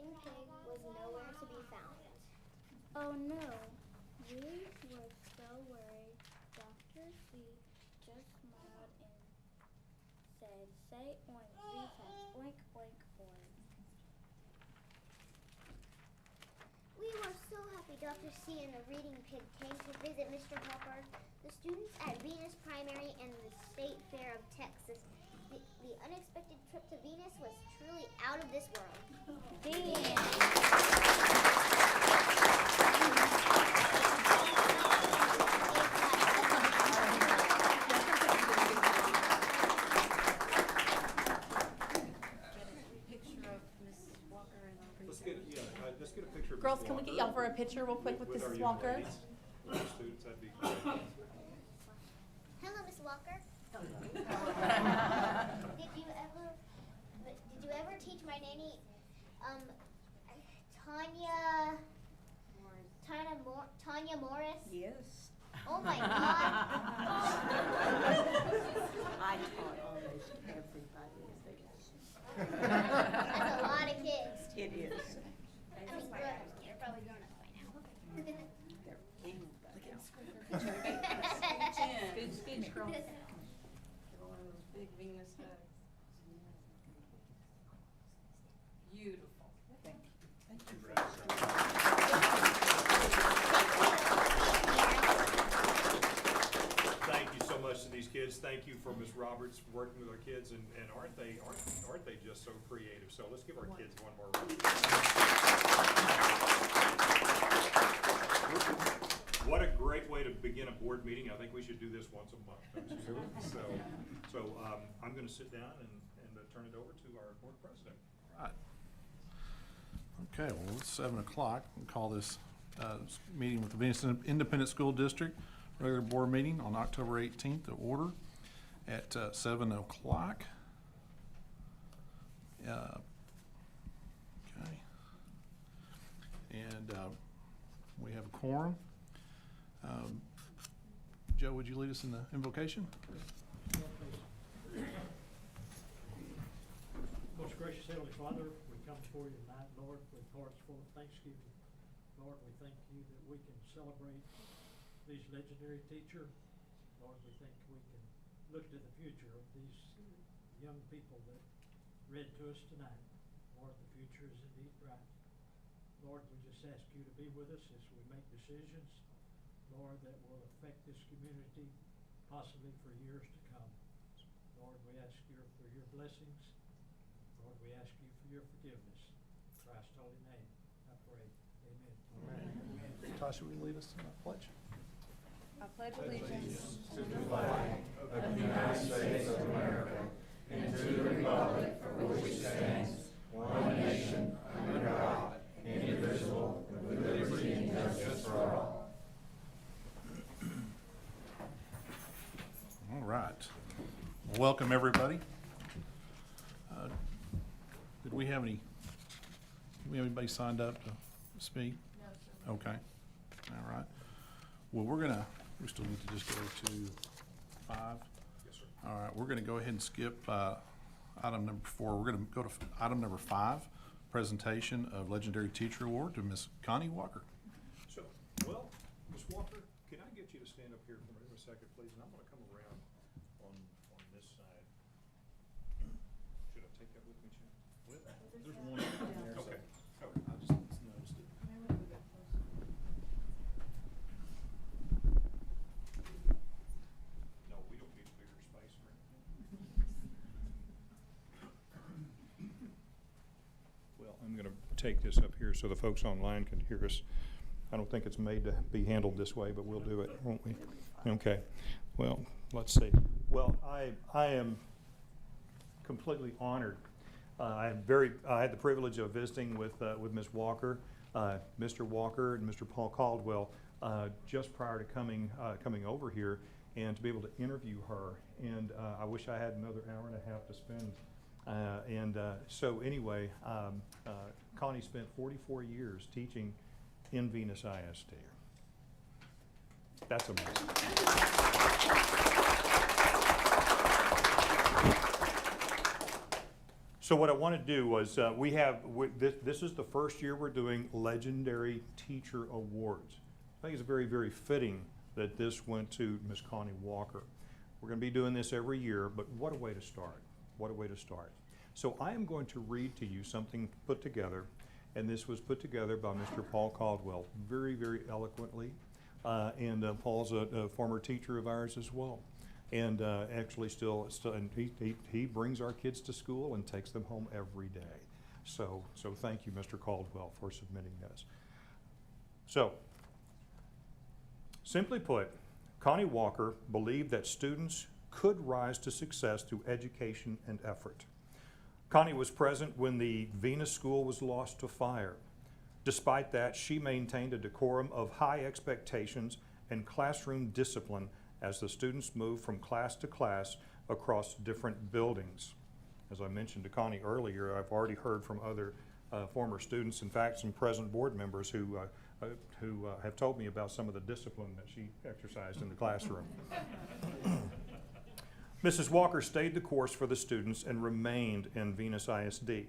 reading pig was nowhere to be found. Oh no, we were so worried. Dr. C just smiled and said, say orange 3 times, oink, oink, orange. We were so happy Dr. C and the reading pig came to visit Mr. Walker. The students at Venus Primary and the State Fair of Texas. The unexpected trip to Venus was truly out of this world. Let's get a picture of Girls, Miss can we Walker get y'all for a picture real quick with our Mrs. young Walker? ladies, with our students, that'd be great. Hello, Miss Walker. Did you ever teach my nanny, Tanya Morris? Yes. Oh my God. I taught almost everybody as they That's a lot of kids. It is. I mean, you're probably grown up by now. They're anybody else. Scooch, scooch, girls. One of those big Venus hugs. Beautiful. Thank you. Thank you so much to these kids. Thank you for Ms. Roberts working with our kids, and aren't they just so creative? So let's give our kids one more round. What a great way to begin a board meeting. I think we should do this once a month, don't you? So I'm going to sit down and turn it over to our board president. Right. Okay, well, it's 7 o'clock. We'll call this meeting with the Venus Independent School District regular board meeting on October 18th to order at 7 o'clock. Okay. And we have a quorum. Joe, would you lead us in the invocation? Most gracious Heavenly Father, we come before you tonight, Lord, with hearts full of thanksgiving. Lord, we thank you that we can celebrate these legendary teacher. Lord, we think we can look to the future of these young people that read to us tonight. Lord, the future is indeed bright. Lord, we just ask you to be with us as we make decisions, Lord, that will affect this community possibly for years to come. Lord, we ask you for your blessings. Lord, we ask you for your forgiveness. In Christ's holy name, I pray. Amen. Amen. Tasha, will you lead us in the pledge? I pledge allegiance to the flag of the United States of America and to the republic for which it stands, one nation, under God, indivisible, with liberty and justice for all. All right. Welcome, everybody. Did we have anybody signed up to speak? No, sir. Okay. All right. Well, we still need to just go to 5. Yes, sir. All right, we're gonna go ahead and skip item number 4. We're gonna go to item number 5, presentation of Legendary Teacher Award to Miss Connie Walker. So, well, Ms. Walker, can I get you to stand up here for a second, please? And I'm going to come around on this side. Should I take that with me, Chad? There's one there. Okay. I just noticed it. No, we don't need a bigger space or anything. Well, I'm going to take this up here so the folks online can hear us. I don't think it's made to be handled this way, but we'll do it, won't we? Okay. Well, let's see. Well, I am completely honored. I had the privilege of visiting with Ms. Walker, Mr. Walker, and Mr. Paul Caldwell just prior to coming over here, and to be able to interview her. And I wish I had another hour and a half to spend. So anyway, Connie spent 44 years teaching in Venus ISD. That's amazing. So what I want to do was, this is the first year we're doing Legendary Teacher Awards. I think it's very, very fitting that this went to Miss Connie Walker. We're going to be doing this every year, but what a way to start. What a way to start. So I am going to read to you something put together, and this was put together by Mr. Paul Caldwell, very, very eloquently. Paul's a former teacher of ours as well. And actually still and he brings our kids to school and takes them home every day. So thank you, Mr. Caldwell, for submitting this. So, simply put, Connie Walker believed that students could rise to success through education and effort. Connie was present when the Venus School was lost to fire. Despite that, she maintained a decorum of high expectations and classroom discipline as the students moved from class to class across different buildings. As I mentioned to Connie earlier, I've already heard from other former students, in fact, some present board members who have told me about some of the discipline that she exercised in the classroom. Mrs. Walker stayed the course for the students and remained in Venus ISD.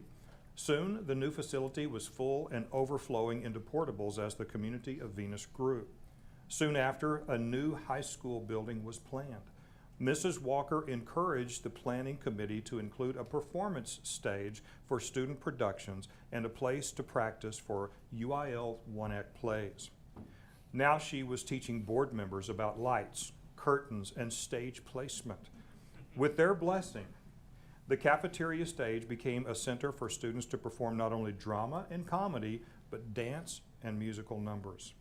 Soon, the new facility was full and overflowing into portables as the community of Venus grew. Soon after, a new high school building was planned. Mrs. Walker encouraged the planning committee to include a performance stage for student productions and a place to practice for UIL one-act plays. Now she was teaching board members about lights, curtains, and stage placement. With their blessing, the cafeteria stage became a center for students to perform not only drama and comedy, but dance and musical numbers.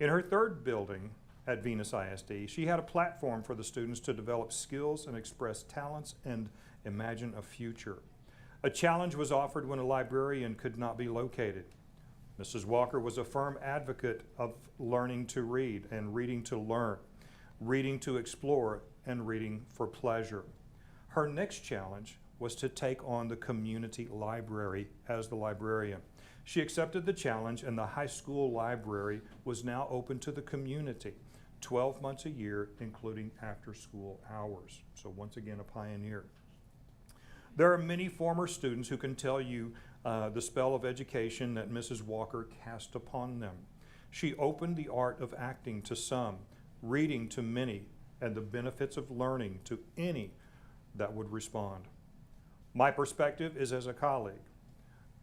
In her third building at Venus ISD, she had a platform for the students to develop skills and express talents and imagine a future. A challenge was offered when a librarian could not be located. Mrs. Walker was a firm advocate of learning to read and reading to learn, reading to explore, and reading for pleasure. Her next challenge was to take on the community library as the librarian. She accepted the challenge, and the high school library was now open to the community 12 months a year, including after-school hours. So once again, a pioneer. There are many former students who can tell you the spell of education that Mrs. Walker cast upon them. She opened the art of acting to some, reading to many, and the benefits of learning to any that would respond. My perspective is as a colleague.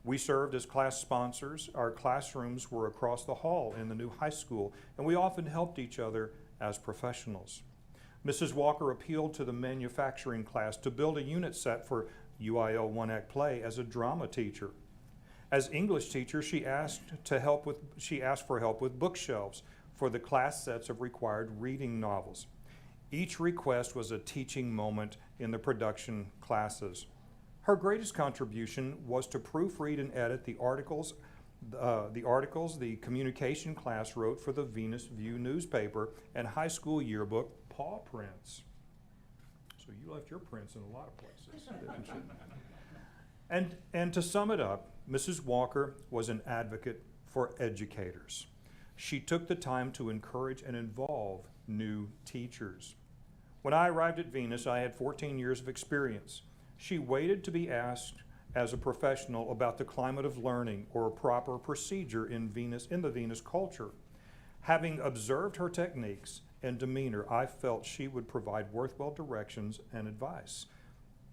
We served as class sponsors. Our classrooms were across the hall in the new high school, and we often helped each other as professionals. Mrs. Walker appealed to the manufacturing class to build a unit set for UIL one-act play as a drama teacher. As English teacher, she asked for help with bookshelves for the class sets of required reading novels. Each request was a teaching moment in the production classes. Her greatest contribution was to proofread and edit the articles the communication class wrote for the Venus View newspaper and high school yearbook paw prints. So you left your prints in a lot of places, didn't you? And to sum it up, Mrs. Walker was an advocate for educators. She took the time to encourage and involve new teachers. When I arrived at Venus, I had 14 years of experience. She waited to be asked as a professional about the climate of learning or proper procedure in the Venus culture. Having observed her techniques and demeanor, I felt she would provide worthwhile directions and advice.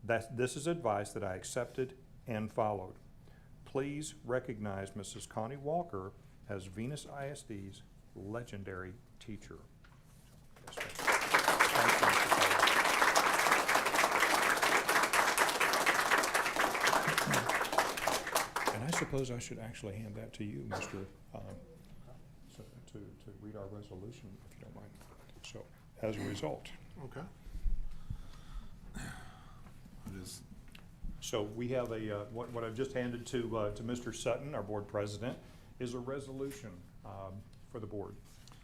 This is advice that I accepted and followed. Please recognize Mrs. Connie Walker as Venus ISD's legendary teacher. Yes, thank you, Mr. Taylor. And I suppose I should actually hand that to you, Mr. To read our resolution, if you don't mind. So, as a result. Okay. It is. So we have what I've just handed to Mr. Sutton, our board president, is a resolution for the board. I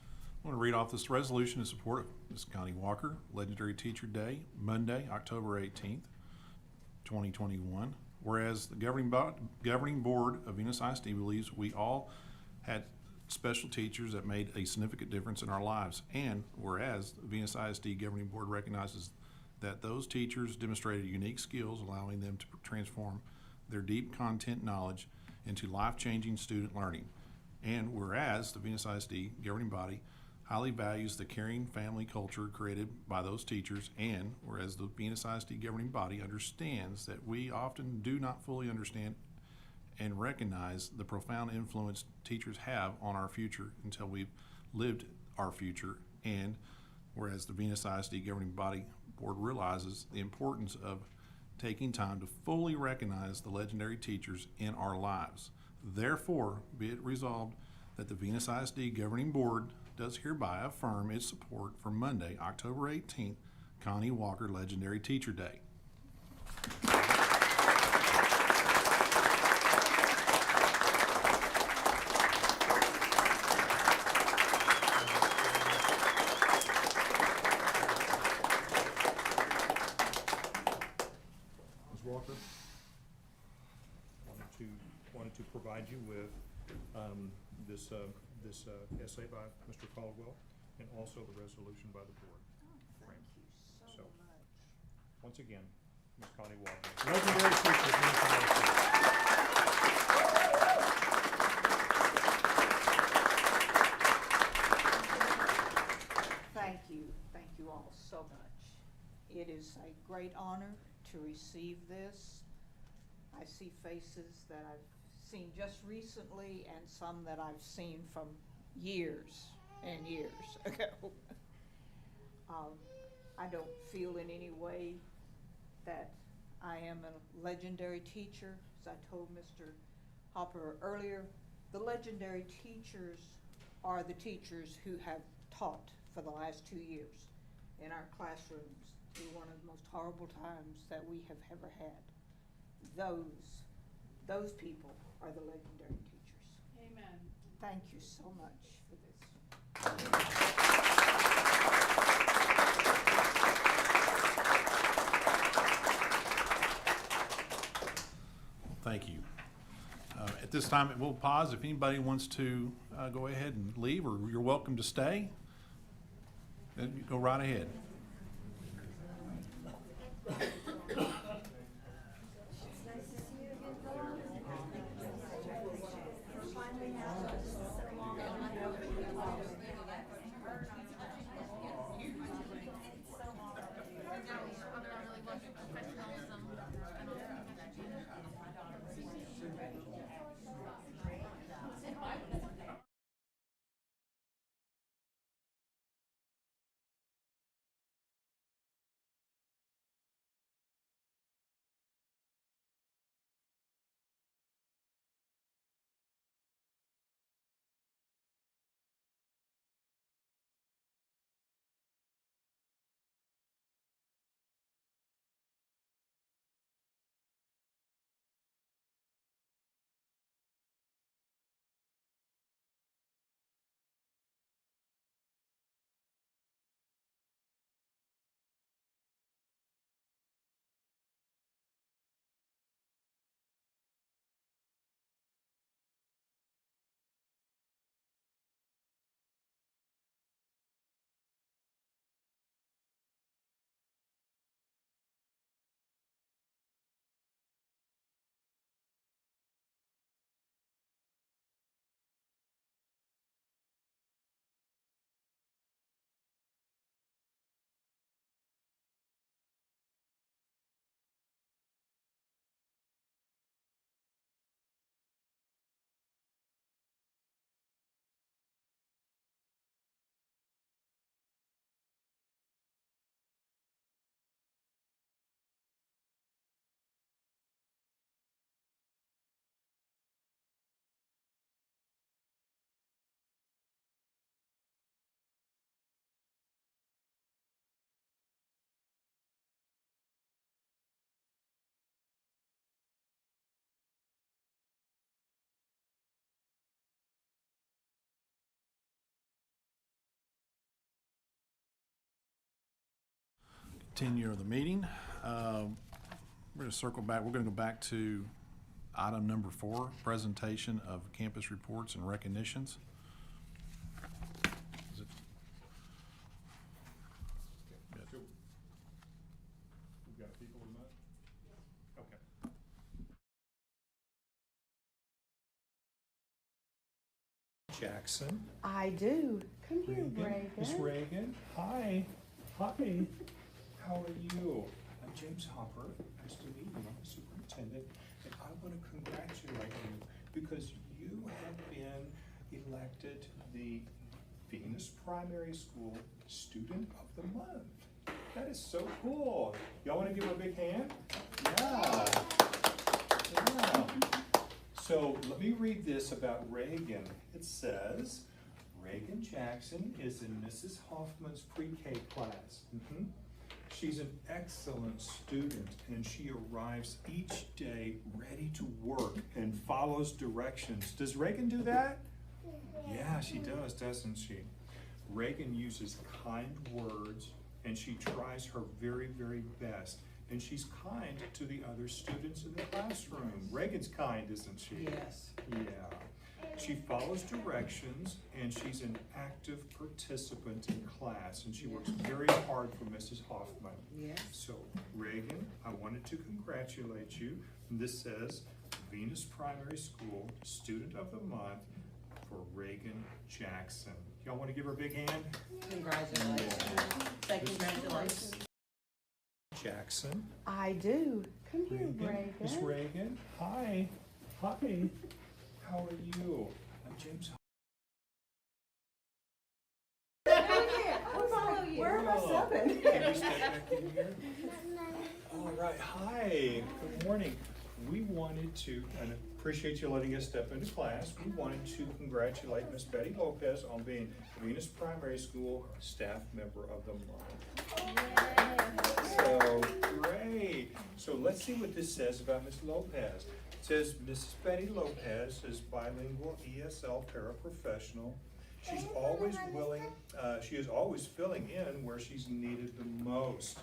want to read off this resolution in support of Ms. Connie Walker, Legendary Teacher Day, Monday, October 18th, 2021. Whereas the governing board of Venus ISD believes we all had special teachers that made a significant difference in our lives. And whereas the Venus ISD governing board recognizes that those teachers demonstrated unique skills, allowing them to transform their deep content knowledge into life-changing student learning. And whereas the Venus ISD governing body highly values the caring family culture created by those teachers, and whereas the Venus ISD governing body understands that we often do not fully understand and recognize the profound influence teachers have on our future until we've lived our future, and whereas the Venus ISD governing body board realizes the importance of taking time to fully recognize the legendary teachers in our lives. Therefore, be it resolved that the Venus ISD governing board does hereby affirm its support for Monday, October 18th, Connie Walker Legendary Teacher Day. Ms. Walker, wanted to provide you with this essay by Mr. Caldwell, and also the resolution by the board. Thank you so much. Once again, Ms. Connie Walker, legendary teacher. Thank you all so much. It is a great honor to receive this. I see faces that I've seen just recently and some that I've seen from years and years ago. I don't feel in any way that I am a legendary teacher. As I told Mr. Hopper earlier, the legendary teachers are the teachers who have taught for the last 2 years in our classrooms through one of the most horrible times that we have ever had. Those people are the legendary teachers. Amen. Thank you so much for this. Thank you. At this time, we'll pause. If anybody wants to go ahead and leave, or you're welcome to stay, then you go right ahead. Tenure of the meeting. We're going to circle back. We're going to go back to item number 4, presentation of campus reports and recognitions. Is it? We've got people in that? Okay. Jackson. I do. Come here, Reagan. Miss Reagan. Reagan. Hi. Hi. How are you? I'm James Hopper. Nice to meet you. I'm the superintendent. And I want to congratulate you because you have been elected the Venus Primary School Student of the Month. That is so cool. Y'all want to give her a big hand? Yeah. Yeah. So let me read this about Reagan. It says, Reagan Jackson is in Mrs. Hoffman's pre-K class. She's an excellent student and she arrives each day ready to work and follows directions. Does Reagan do that? Yeah, she does, doesn't she? Reagan uses kind words and she tries her very, very best. And she's kind to the other students in the classroom. Reagan's kind, isn't she? Yes. Yeah. She follows directions and she's an active participant in class and she works very hard for Mrs. Hoffman. Yes. So Reagan, I wanted to congratulate you. This says Venus Primary School Student of the Month for Reagan Jackson. Y'all want to give her a big hand? Congratulations. Say congratulations. Jackson. I do. Come here, Reagan. Miss Reagan. Reagan. Hi. Hi. How are you? I'm James. Where am I stepping? Can we step back in here? All right. Hi. Good morning. We wanted to, and appreciate you letting us step into class. We wanted to congratulate Miss Betty Lopez on being Venus Primary School Staff Member of the Month. So great. So let's see what this says about Miss Lopez. It says Mrs. Betty Lopez is bilingual ESL paraprofessional. She's always willing, she is always filling in where she's needed the most.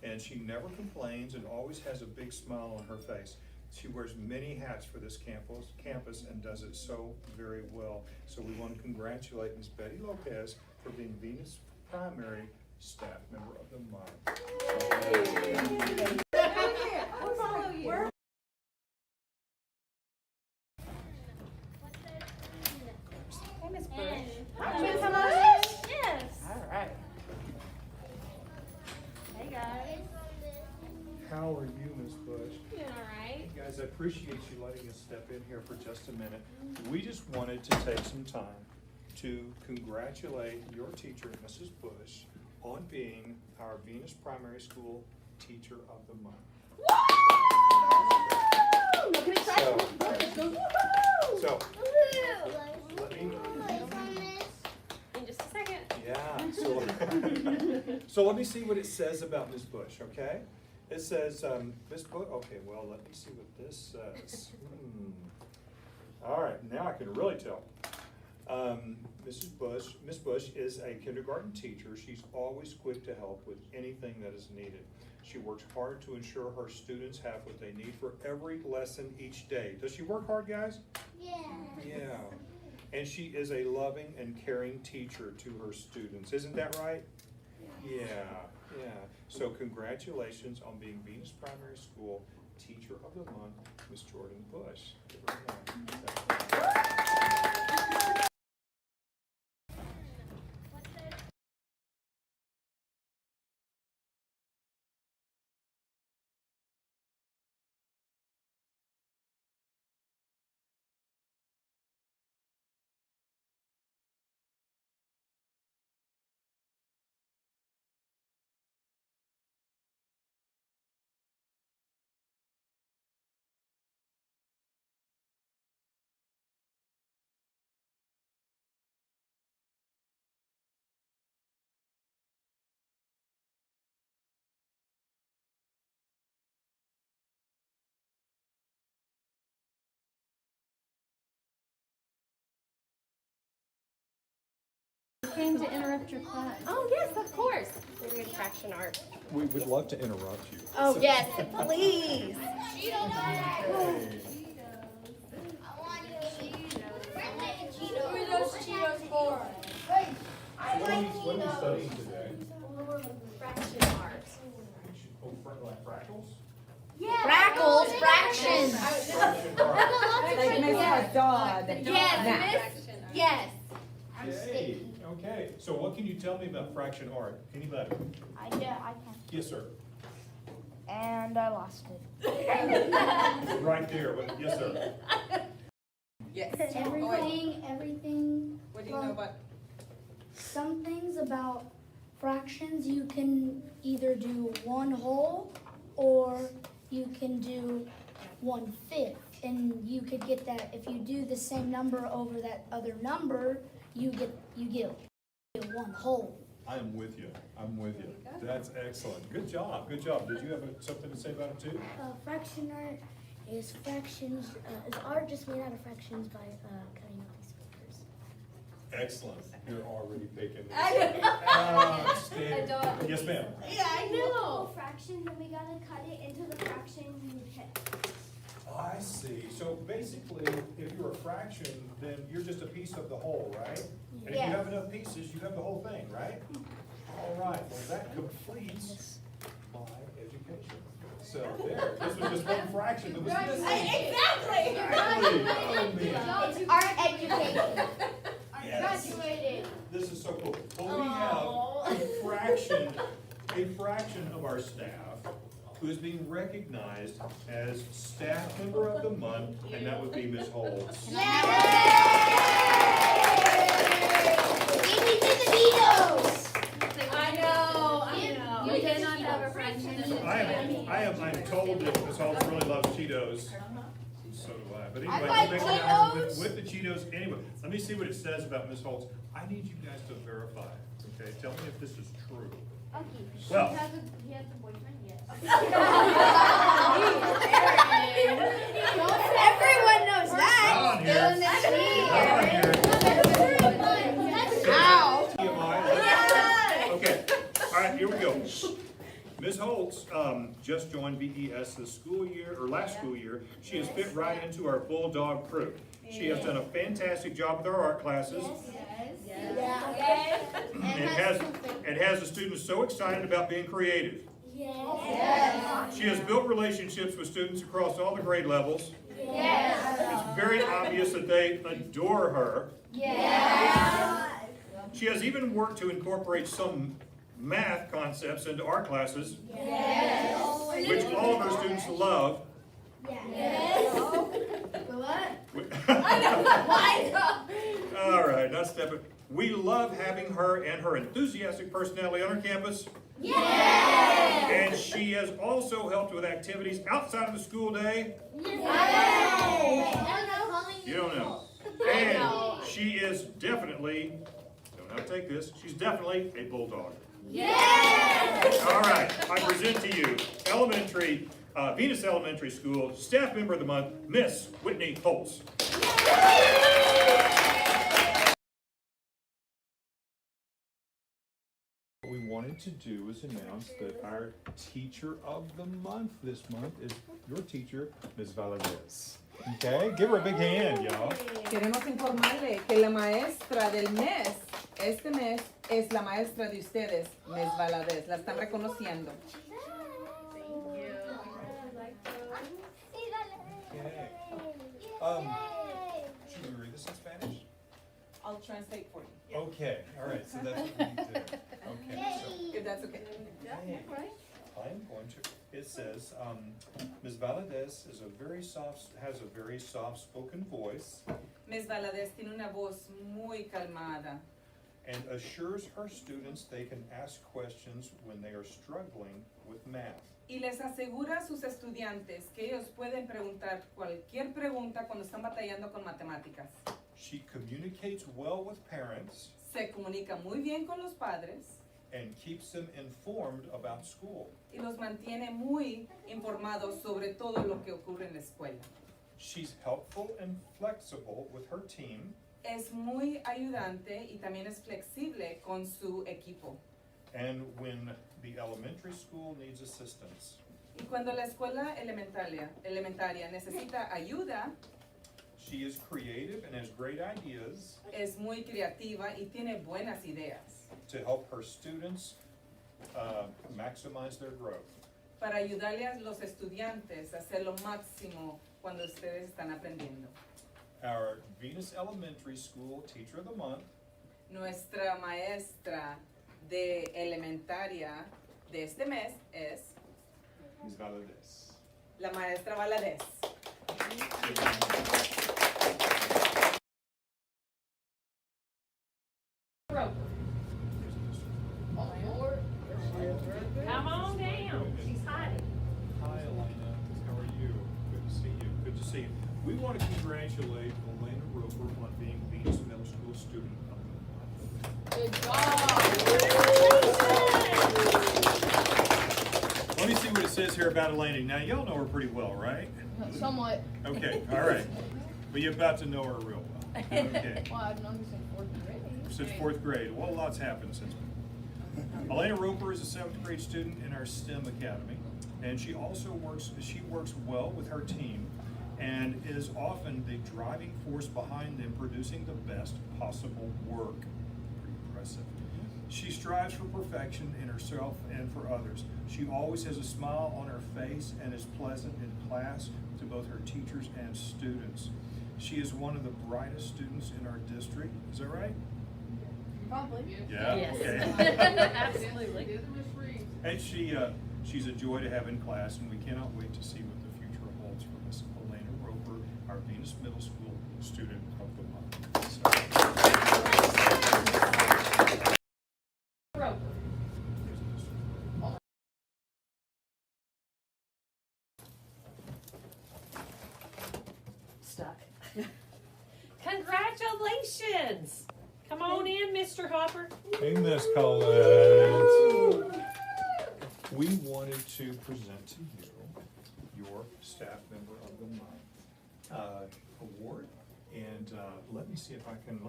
And she never complains and always has a big smile on her face. She wears many hats for this campus and does it so very well. So we want to congratulate Miss Betty Lopez for being Venus Primary Staff Member of the Month. Hey, Miss Bush. Hi, Miss Miss Bush. Bush. Yes. All right. Hey, guys. How are you, Miss Bush? Doing all right. Guys, I appreciate you letting us step in here for just a minute. We just wanted to take some time to congratulate your teacher, Mrs. Bush, on being our Venus Primary School Teacher of the Month. So, let me, In just a second. yeah, so let me see what it says about Ms. Bush, okay? It says, Ms. Bush, okay, well, let me see what this says. All right, now I can really tell. Ms. Bush is a kindergarten teacher. She's always quick to help with anything that is needed. She works hard to ensure her students have what they need for every lesson each day. Does she work hard, guys? Yeah. Yeah. And she is a loving and caring teacher to her students. Isn't that right? Yeah, yeah. So congratulations on being Venus Primary School Teacher of the Month, Ms. Jordan Bush. Give her a hand. Came to interrupt your class. Oh, yes, of course. We're doing fraction art. We would love to interrupt you. Oh, yes, please. Who are those Cheetos for? What are you studying today? Fraction art. Oh, like fractals? Frackles, fractions. They miss my dog. Yes, miss. Yes. Okay, okay. So what can you tell me about fraction art? Anybody? I can. Yes, sir. And I lost it. Right there. Yes, sir. Yes. Everything. What do you know about? Some things about fractions, you can either do 1 whole or you can do 1/5. And you could get that if you do the same number over that other number, you get 1 whole. I'm with you. I'm with you. That's excellent. Good job. Good job. Did you have something to say about it too? Fraction art is fractions, is art just made out of fractions by cutting out these figures. Excellent. You're already picking this. I don't. Yes, ma'am. Yeah, I know. Fractions, and we gotta cut it into the fraction you pick. I see. So basically, if you're a fraction, then you're just a piece of the whole, right? And if you have enough pieces, you have the whole thing, right? All right. Well, that completes my education. So there. This was just one fraction that was missing. Exactly. It's art education. Yes. Graduated. This is so cool. Well, we have a fraction of our staff who is being recognized as Staff Member of the Month, and that would be Ms. Holtz. We need the vetoes. I know. You cannot have a fraction. I'm told that Ms. Holtz really loves Cheetos. So do I. But anyway, like we'll make it happen Cheetos. with the Cheetos. Anyway, let me see what it says about Ms. Holtz. I need you guys to verify, okay? Tell me if this is true. Okay. Well, He has a boyfriend, yes. Everyone knows that. Okay, all right, here we go. Ms. Holtz just joined VES this school year, or last school year. She has fit right into our Bulldog crew. She has done a fantastic job with our art classes. It has the students so excited about being creative. She has built relationships with students across all the grade levels. It's very obvious that they adore her. She has even worked to incorporate some math concepts into our classes, which all of our students love. All right, not stepping. We love having her and her enthusiastic personality on our campus. And she has also helped with activities outside of the school day. You don't know. And she is definitely, don't have to take this, she's definitely a Bulldog. All right, I present to you Venus Elementary School Staff Member of the Month, Miss Whitney Holtz. What we wanted to do is announce that our Teacher of the Month this month is your teacher, Ms. Valadez. Okay, give her a big hand, y'all. Queremos informarle que la maestra del mes, este mes, es la maestra de ustedes, Ms. Valadez. La están reconociendo. Should we read this in Spanish? I'll translate for you, Okay, all right, so that's what we need to do. Okay, so if that's okay. I'm going to, it says, Ms. Valadez has a very soft-spoken voice Ms. Valadez tiene una voz muy calmada and assures her students they can ask questions when they are struggling with math. y les asegura a sus estudiantes que ellos pueden preguntar cualquier pregunta cuando están batallando con matemáticas. She communicates well with parents Se comunica muy bien con los padres and keeps them informed about school. y los mantiene muy informados sobre todo lo que ocurre en la escuela. She's helpful and flexible with her team Es muy ayudante y también es flexible con su equipo. and when the elementary school needs assistance. Y cuando la escuela elementaria necesita ayuda, She is creative and has great ideas es muy creativa y tiene buenas ideas to help her students maximize their growth. para ayudarle a los estudiantes a hacer lo máximo cuando ustedes están aprendiendo. Our Venus Elementary School Teacher of the Month Nuestra maestra de elementaria de este mes es Ms. Valadez. la maestra Valadez. Come on down. She's hiding. Hi, Elena. How are you? Good to see you. Good to see you. We want to congratulate Elena Roper on being Venus Middle School Student of the Month. Good job. Let me see what it says here about Elena. Now, y'all know her pretty well, right? Somewhat. Okay, all right. But you're about to know her real well. Okay. Well, I've known you since fourth grade. Since fourth grade. Well, a lot's happened since. Elena Roper is a 7th grade student in our STEM Academy, and she works well with her team and is often the driving force behind them producing the best possible work. Pretty impressive. She strives for perfection in herself and for others. She always has a smile on her face and is pleasant in class to both her teachers and students. She is one of the brightest students in our district. Is that right? Probably. Yeah, Yes. okay. Absolutely. And she's a joy to have in class, and we cannot wait to see what the future holds for Miss Elena Roper, our Venus Middle School Student of the Month. Stuck. Congratulations. Come on in, Mr. Hopper. Hey, Miss Collette. We wanted to present to you your Staff Member of the Month award, and let me see if I can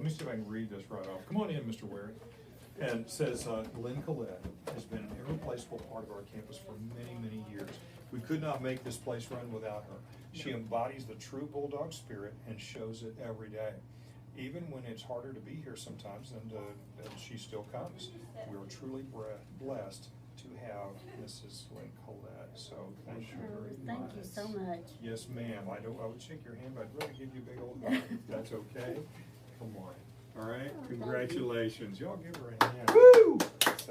read this right off. Come on in, Mr. Wary. And it says, Lynn Collette has been an irreplaceable part of our campus for many, many years. We could not make this place run without her. She embodies the true Bulldog spirit and shows it every day. Even when it's harder to be here sometimes, and she still comes. We are truly blessed to have Mrs. Lynn Collette, so thank you very much. Thank you so much. Yes, ma'am. I would shake your hand, but I'd rather give you a big old hug, if that's okay. Come on. All right, congratulations. Y'all give her a hand. Woo!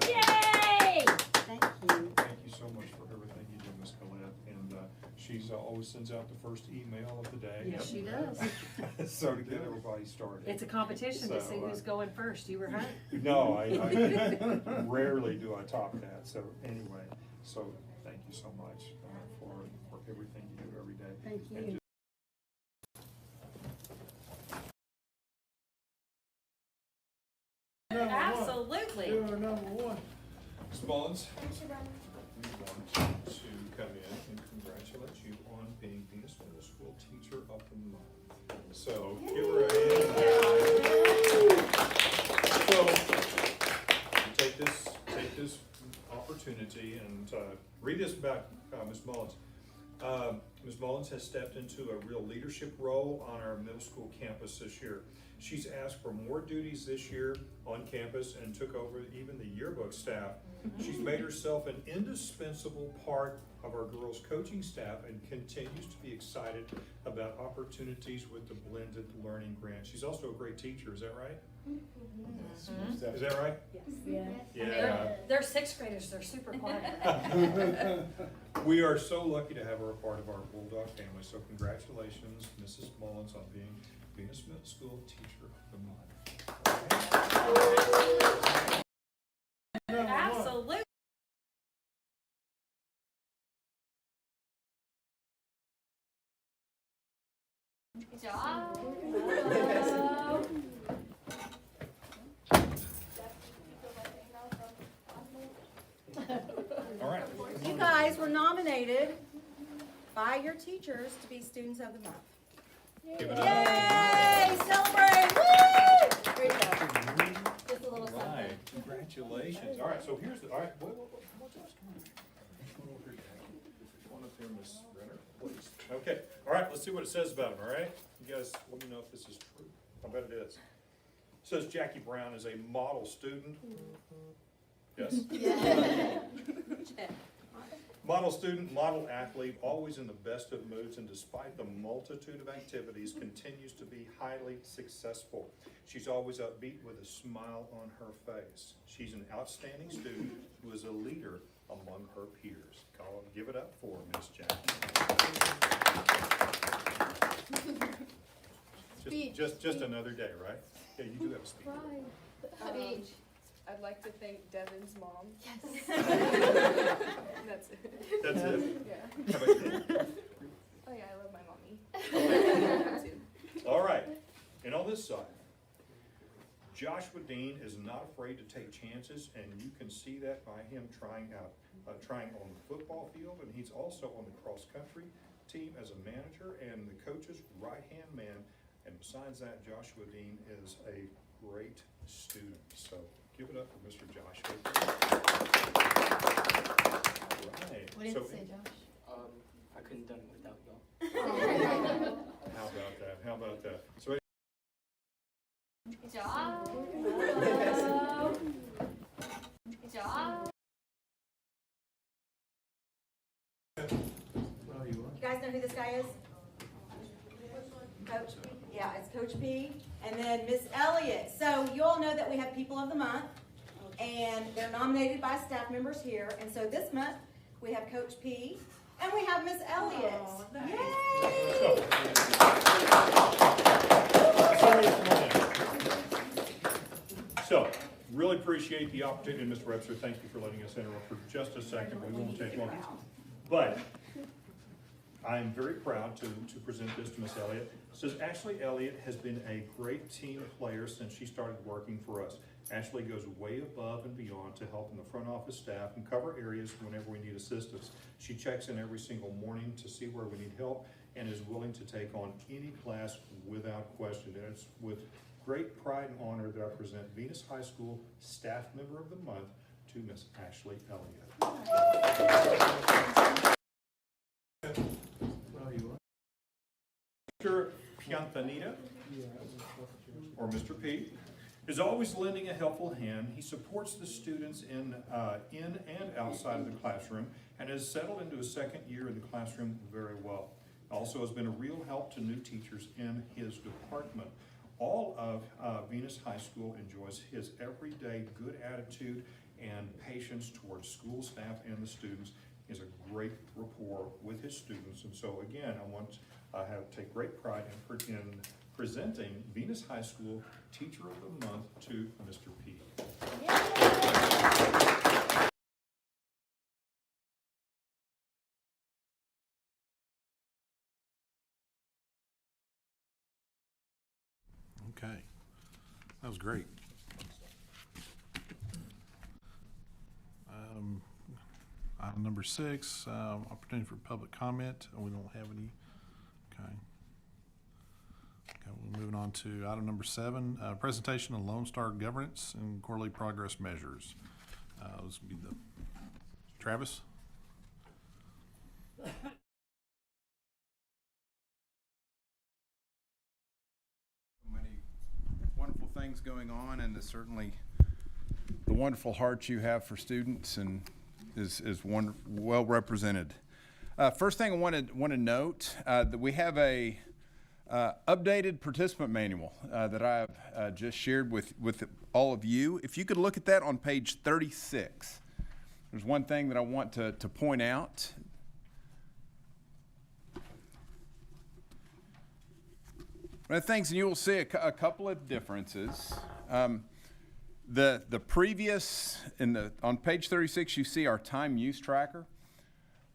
Yay! Thank you. Thank you so much for everything you do, Miss Collette, and she's always sends out the first email of the day. Yes, she does. So to get everybody started. It's a competition to So, see who's going first. You were her. No, I rarely do I top that, so anyway, so thank you so much for everything you do every day. Thank And you. Absolutely. Ms. Mullins, we want to come in and congratulate you on being Venus Middle School Teacher of the Month. So give her a hand. So you take this opportunity and read this about Ms. Mullins. Ms. Mullins has stepped into a real leadership role on our middle school campus this year. She's asked for more duties this year on campus and took over even the yearbook staff. She's made herself an indispensable part of our girls' coaching staff and continues to be excited about opportunities with the blended learning grant. She's also a great teacher, is that right? Is that right? Yes. Yeah. They're sixth graders. They're super quiet. We are so lucky to have her a part of our Bulldog family, so congratulations, Mrs. Mullins, on being Venus Middle School Teacher of the Month. Absolutely. Good job. All right. You guys were nominated by your teachers to be Students of the Month. Give it up. Yay! Celebrate! Woo! Great job. Just a little All something. right, congratulations. All right, so here's the, all right, what's else? Come on over here. Come on up here, Miss Renner, please. Okay, all right, let's see what it says about him, all right? You guys, let me know if this is true. I bet it is. It says Jackie Brown is a model student. Yes? Model student, model athlete, always in the best of moods, and despite the multitude of activities, continues to be highly successful. She's always upbeat with a smile on her face. She's an outstanding student who is a leader among her peers. Give it up for Miss Jackson. Just another day, right? Yeah, you do have a speech. I'd like to thank Devin's mom. Yes. That's it. That's it? Yeah. How about you? Oh yeah, I love my mommy. All right, and on this side, Joshua Dean is not afraid to take chances, and you can see that by him trying on the football field, and he's also on the cross-country team as a manager and the coach's right-hand man. And besides that, Joshua Dean is a great student. So give it up for Mr. Joshua. Right. What did So, it say, Josh? I couldn't done it without y'all. how about that? How about that? So Good job. Good job. You guys know who this guy is? Coach P? Yeah, it's Coach P. And then Miss Elliott. So you all know that we have People of the Month, and they're nominated by staff members here. And so this month, we have Coach P, and we have Miss Elliott. Oh, nice. Yay! So, really appreciate the opportunity, Mr. Webster. Thank you for letting us interrupt for just a second. We won't take long. But I'm very proud to present this to Miss Elliott. Says Ashley Elliott has been a great team player since she started working for us. Ashley goes way above and beyond to help in the front office staff and cover areas whenever we need assistance. She checks in every single morning to see where we need help and is willing to take on any class without question. And it's with great pride and honor that I present Venus High School Staff Member of the Month to Miss Ashley Elliott. Mr. Piantanita, or Mr. P, is always lending a helpful hand. He supports the students in and outside of the classroom and has settled into his second year in the classroom very well. Also has been a real help to new teachers in his department. All of Venus High School enjoys his everyday good attitude and patience towards school staff and the students. He has a great rapport with his students. And so again, I take great pride in presenting Venus High School Teacher of the Month to Mr. P. Okay, that was great. Item number 6, opportunity for public comment. We don't have any. Okay. We're moving on to item number 7, presentation on Lone Star governance and quarterly progress measures. This would be the Travis. Many wonderful things going on, and certainly the wonderful heart you have for students and is well represented. First thing I want to note that we have a updated participant manual that I've just shared with all of you. If you could look at that on page 36, there's one thing that I want to point out. One of the things, and you will see a couple of differences. The previous, on page 36, you see our time use tracker.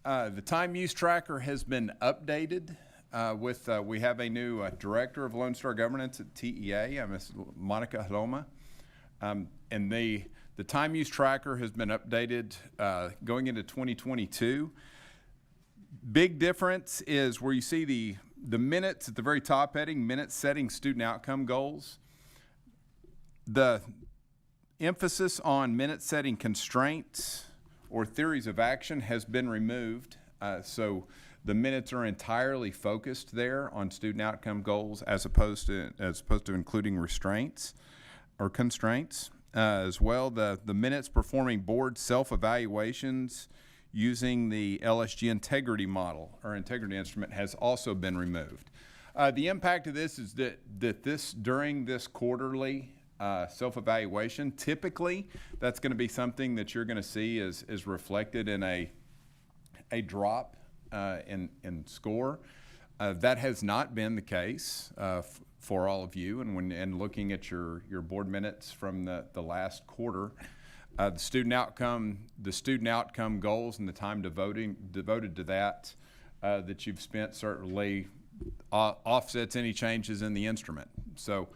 The time use tracker has been updated we have a new director of Lone Star Governance at TEA, Ms. Monica Haloma. And the time use tracker has been updated going into 2022. Big difference is where you see the minutes at the very top heading, minutes setting student outcome goals. The emphasis on minute setting constraints or theories of action has been removed. So the minutes are entirely focused there on student outcome goals as opposed to including restraints or constraints. As well, the minutes performing board self-evaluations using the LSG integrity model or integrity instrument has also been removed. The impact of this is that this during this quarterly self-evaluation, typically that's going to be something that you're going to see is reflected in a drop in score. That has not been the case for all of you, and looking at your board minutes from the last quarter, the student outcome goals and the time devoted to that that you've spent certainly offsets any changes in the instrument. So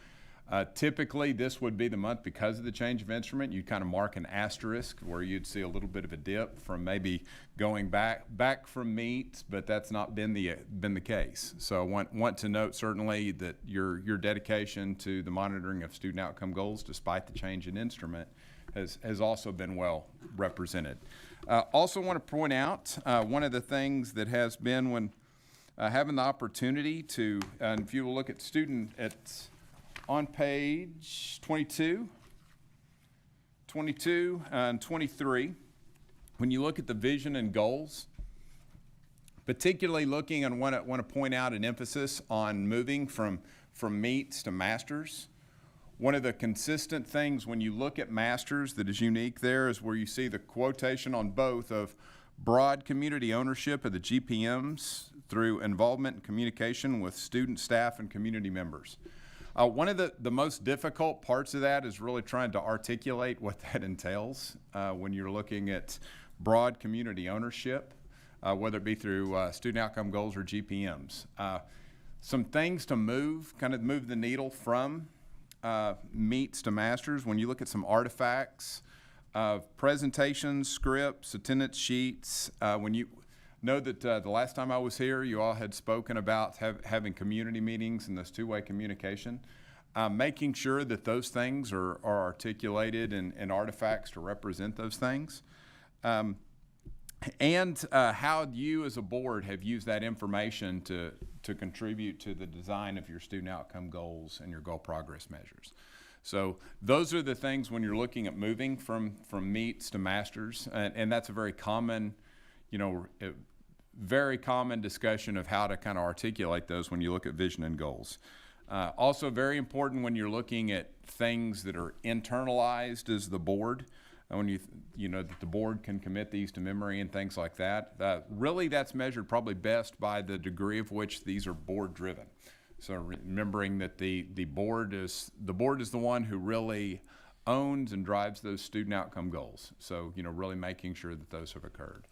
typically this would be the month, because of the change of instrument, you kind of mark an asterisk where you'd see a little bit of a dip from maybe going back from meet, but that's not been the case. So I want to note certainly that your dedication to the monitoring of student outcome goals, despite the change in instrument, has also been well represented. Also want to point out one of the things that has been when having the opportunity to, and if you will look at on page 22 and 23, when you look at the vision and goals, particularly looking and want to point out an emphasis on moving from meets to masters. One of the consistent things when you look at masters that is unique there is where you see the quotation on both of broad community ownership of the GPMs through involvement and communication with student, staff, and community members. One of the most difficult parts of that is really trying to articulate what that entails when you're looking at broad community ownership, whether it be through student outcome goals or GPMs. Some things to move the needle from meets to masters. When you look at some artifacts of presentations, scripts, attendance sheets, when you know that the last time I was here, you all had spoken about having community meetings and this two-way communication. Making sure that those things are articulated in artifacts to represent those things. And how you as a board have used that information to contribute to the design of your student outcome goals and your goal progress measures. So those are the things when you're looking at moving from meets to masters, and that's a very common, very common discussion of how to kind of articulate those when you look at vision and goals. Also very important when you're looking at things that are internalized as the board, when you know that the board can commit these to memory and things like that. Really that's measured probably best by the degree of which these are board driven. So remembering that the board is the one who really owns and drives those student outcome goals. So really making sure that those have occurred.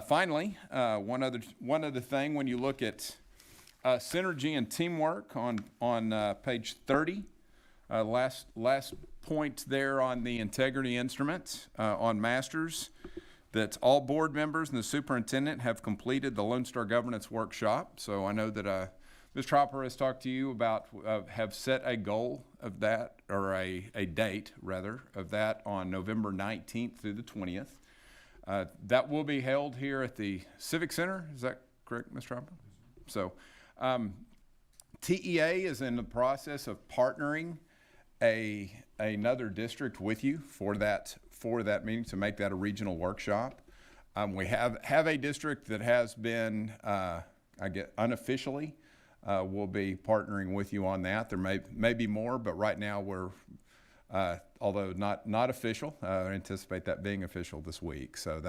Finally, one other thing when you look at synergy and teamwork on page 30, last point there on the integrity instrument on masters, that all board members and the superintendent have completed the Lone Star Governance Workshop. So I know that Mr. Hopper has talked to you about, have set a goal of that, or a date rather, of that on November 19th through the 20th. That will be held here at the Civic Center. Is that correct, Mr. Hopper? So TEA is in the process of partnering another district with you for that meeting to make that a regional workshop. We have a district that has been, unofficially, we'll be partnering with you on that. There may be more, but right now we're, although not official, I anticipate that being official this week. So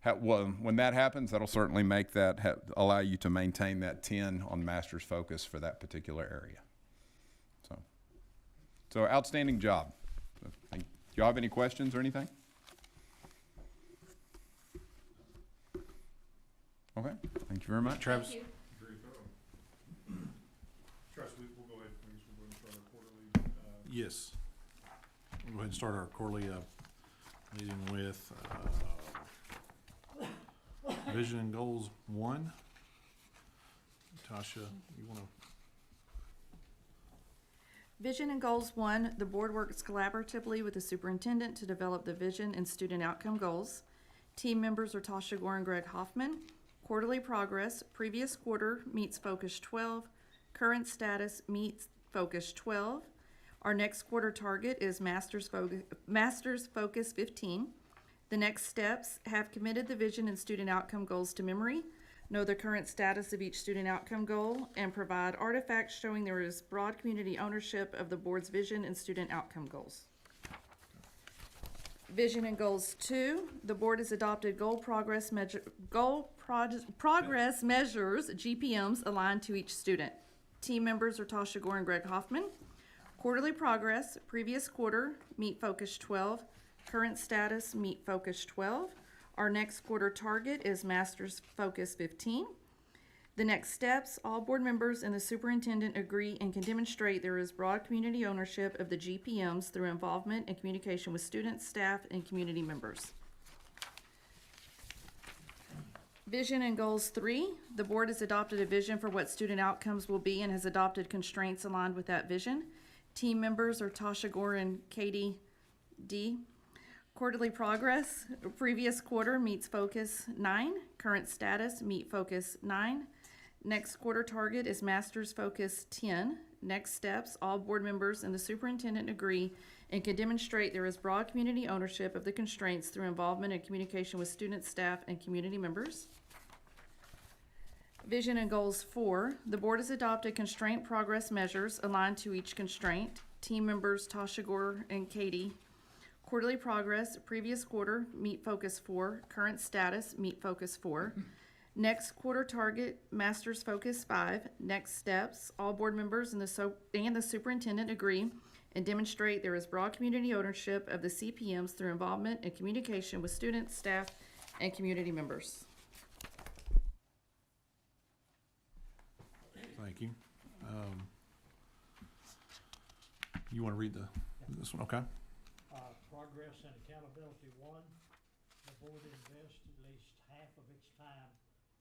when that happens, that'll certainly make that allow you to maintain that 10 on master's focus for that particular area. So outstanding job. Do you have any questions or anything? Okay, thank you very much. Travis? Thank you. Very thorough. Travis, we'll go ahead, please. We're going to start our quarterly. Yes. We'll go ahead and start our quarterly meeting with Vision and Goals 1. Tasha, you want to? Vision and Goals 1, the board works collaboratively with the superintendent to develop the vision and student outcome goals. Team members are Tasha Gore and Greg Hoffman. Quarterly progress, previous quarter meets Focus 12. Current status meets Focus 12. Our next quarter target is Masters Focus 15. The next steps: have committed the vision and student outcome goals to memory, know the current status of each student outcome goal, and provide artifacts showing there is broad community ownership of the board's vision and student outcome goals. Vision and goals 2, the board has adopted progress measures, GPMs, aligned to each student. Team members are Tasha Gore and Greg Hoffman. Quarterly progress: previous quarter, meet focus 12. Current status, meet focus 12. Our next quarter target is master's focus 15. The next steps: all board members and the superintendent agree and can demonstrate there is broad community ownership of the GPMs through involvement and communication with students, staff, and community members. Vision and goals 3, the board has adopted a vision for what student outcomes will be and has adopted constraints aligned with that vision. Team members are Tasha Gore and Katie D. Quarterly progress: previous quarter, meets focus 9. Current status, meet focus 9. Next quarter target is master's focus 10. Next steps: all board members and the superintendent agree and can demonstrate there is broad community ownership of the constraints through involvement and communication with students, staff, and community members. Vision and goals 4, the board has adopted constraint progress measures aligned to each constraint. Team members Tasha Gore and Katie. Quarterly progress: previous quarter, meet focus 4. Current status, meet focus 4. Next quarter target, master's focus 5. Next steps: all board members and the superintendent agree and demonstrate there is broad community ownership of the CPMs through involvement and communication with students, staff, and community members. Thank you. You want to read this one? Okay. Progress and accountability 1, the board invests at least half of its time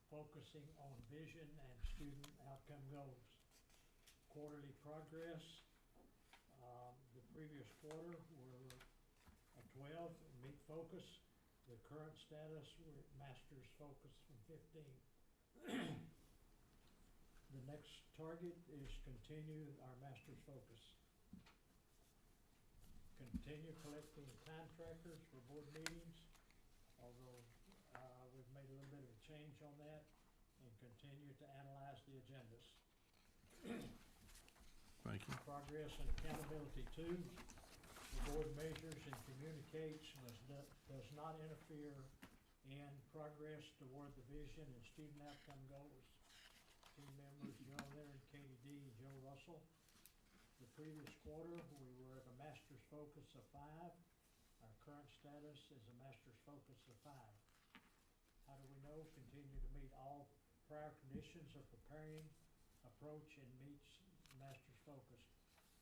focusing on vision and student outcome goals. Quarterly progress, the previous quarter were a 12, meet focus. The current status, we're at master's focus from 15. The next target is continue our master's focus. Continue collecting time trackers for board meetings, although we've made a little bit of a change on that, and continue to analyze the agendas. Thank you. Progress and accountability 2, the board measures and communicates does not interfere in progress toward the vision and student outcome goals. Team members Joe Leonard, Katie D, and Joe Russell. The previous quarter, we were at a master's focus of 5. Our current status is a master's focus of 5. How do we know? Continue to meet all prior conditions of preparing, approach, and meets master's focus.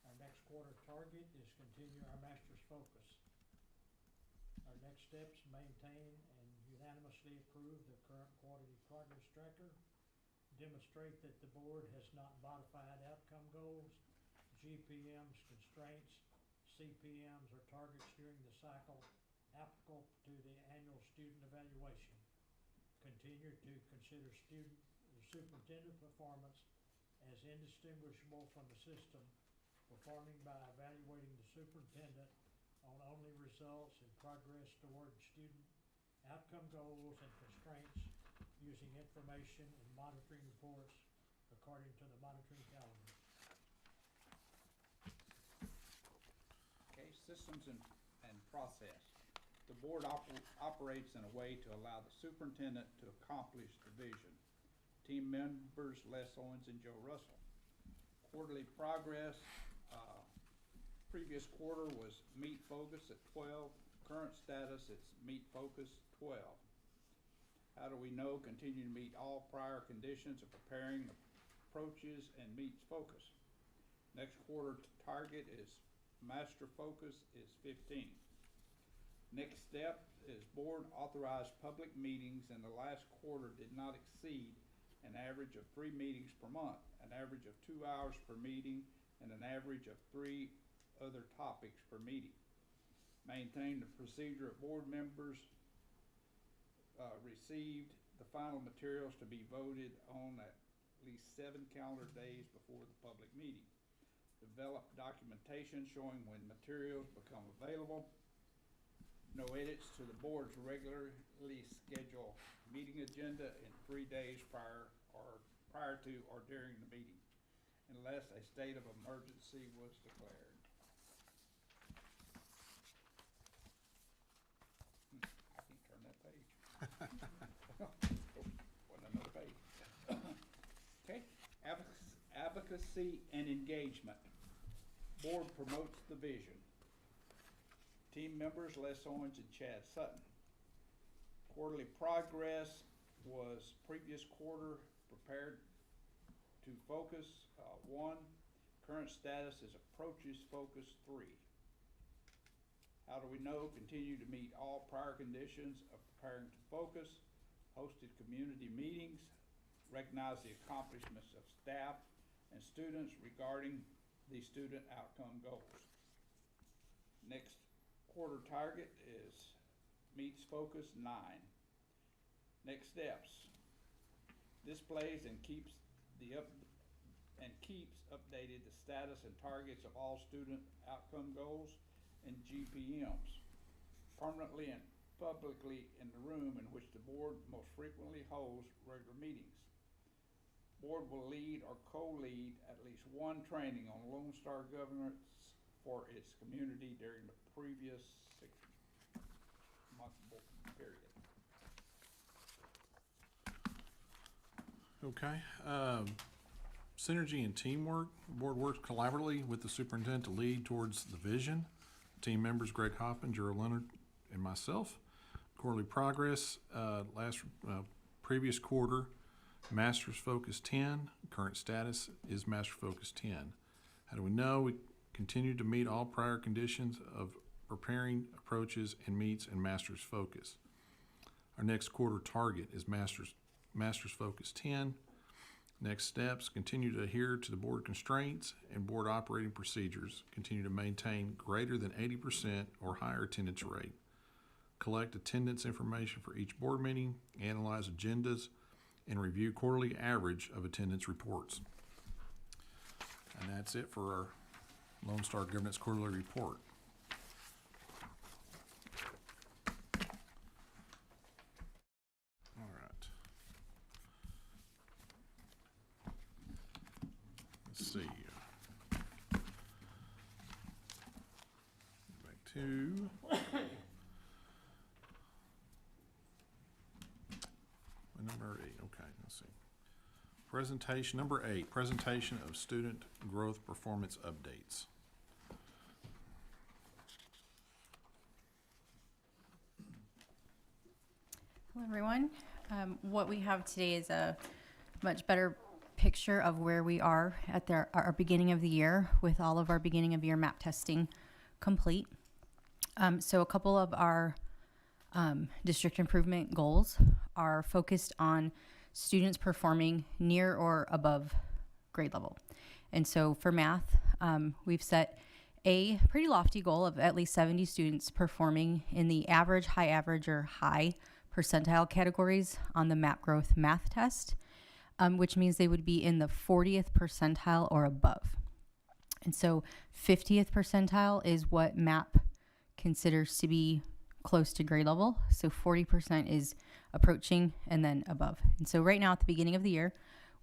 Our next quarter target is continue our master's focus. Our next steps: maintain and unanimously approve the current quarterly progress tracker. Demonstrate that the board has not modified outcome goals, GPMs, constraints, CPMs, or targets during the cycle applicable to the annual student evaluation. Continue to consider superintendent performance as indistinguishable from the system, performing by evaluating the superintendent on only results and progress toward student outcome goals and constraints using information and monitoring reports according to the monitoring calendar. Okay, systems and process. The board operates in a way to allow the superintendent to accomplish the vision. Team members Les Owens and Joe Russell. Quarterly progress, previous quarter was meet focus at 12. Current status, it's meet focus 12. How do we know? Continue to meet all prior conditions of preparing approaches and meets focus. Next quarter target is master focus is 15. Next step is board authorized public meetings in the last quarter did not exceed an average of 3 meetings per month, an average of 2 hours per meeting, and an average of 3 other topics per meeting. Maintain the procedure of board members received the final materials to be voted on at least 7 calendar days before the public meeting. Develop documentation showing when materials become available. No edits to the board's regularly scheduled meeting agenda in 3 days prior to or during the meeting, unless a state of emergency was declared. I can't turn that page. Want another page. Okay, advocacy and engagement. Board promotes the vision. Team members Les Owens and Chad Sutton. Quarterly progress was previous quarter prepared to focus 1. Current status is approaches focus 3. How do we know? Continue to meet all prior conditions of preparing to focus. Hosted community meetings. Recognize the accomplishments of staff and students regarding the student outcome goals. Next quarter target is meets focus 9. Next steps. Displays and keeps updated the status and targets of all student outcome goals and GPMs permanently and publicly in the room in which the board most frequently holds regular meetings. Board will lead or co-lead at least one training on Lone Star governance for its community during the previous 6-month period. Okay. Synergy and teamwork. The board works collaboratively with the superintendent to lead towards the vision. Team members Greg Hoffman, Gerald Leonard, and myself. Quarterly progress. Previous quarter, Master's Focus 10. Current status is Master Focus 10. How do we know? We continue to meet all prior conditions of preparing approaches and meets and Master's Focus. Our next quarter target is Master's Focus 10. Next steps, continue to adhere to the board constraints and board operating procedures. Continue to maintain greater than 80% or higher attendance rate. Collect attendance information for each board meeting, analyze agendas, and review quarterly average of attendance reports. And that's it for our Lone Star Governance Quarterly Report. All right. Let's see. Back to number 8. Okay, let's see. Presentation number 8, presentation of student growth performance updates. Hello, everyone. What we have today is a much better picture of where we are at our beginning of the year with all of our beginning of year map testing complete. So a couple of our district improvement goals are focused on students performing near or above grade level. And so for math, we've set a pretty lofty goal of at least 70 students performing in the average, high average, or high percentile categories on the Map Growth Math Test, which means they would be in the 40th percentile or above. And so 50th percentile is what MAP considers to be close to grade level. So 40% is approaching and then above. And so right now at the beginning of the year,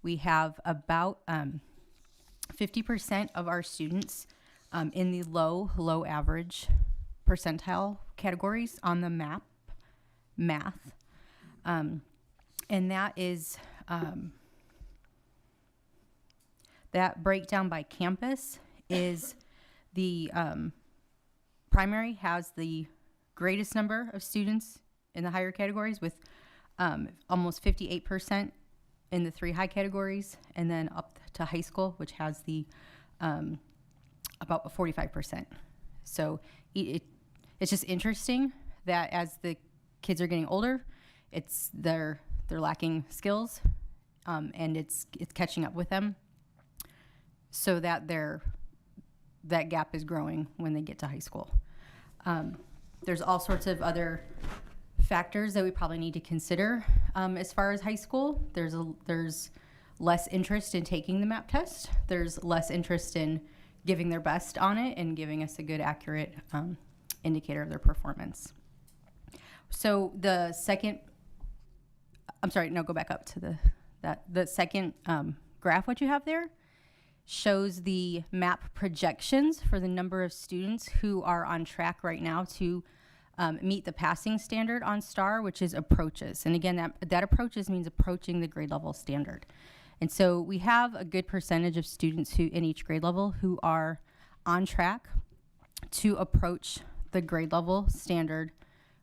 we have about 50% of our students in the low average percentile categories on the MAP math. And that is that breakdown by campus is the primary has the greatest number of students in the higher categories with almost 58% in the 3 high categories, and then up to high school, which has the about 45%. So it's just interesting that as the kids are getting older, they're lacking skills, and it's catching up with them, so that that gap is growing when they get to high school. There's all sorts of other factors that we probably need to consider as far as high school. There's less interest in taking the MAP test. There's less interest in giving their best on it and giving us a good, accurate indicator of their performance. So the second, I'm sorry, no, go back up to the second graph. What you have there shows the MAP projections for the number of students who are on track right now to meet the passing standard on STAR, which is approaches. And again, that approaches means approaching the grade level standard. And so we have a good percentage of students who in each grade level who are on track to approach the grade level standard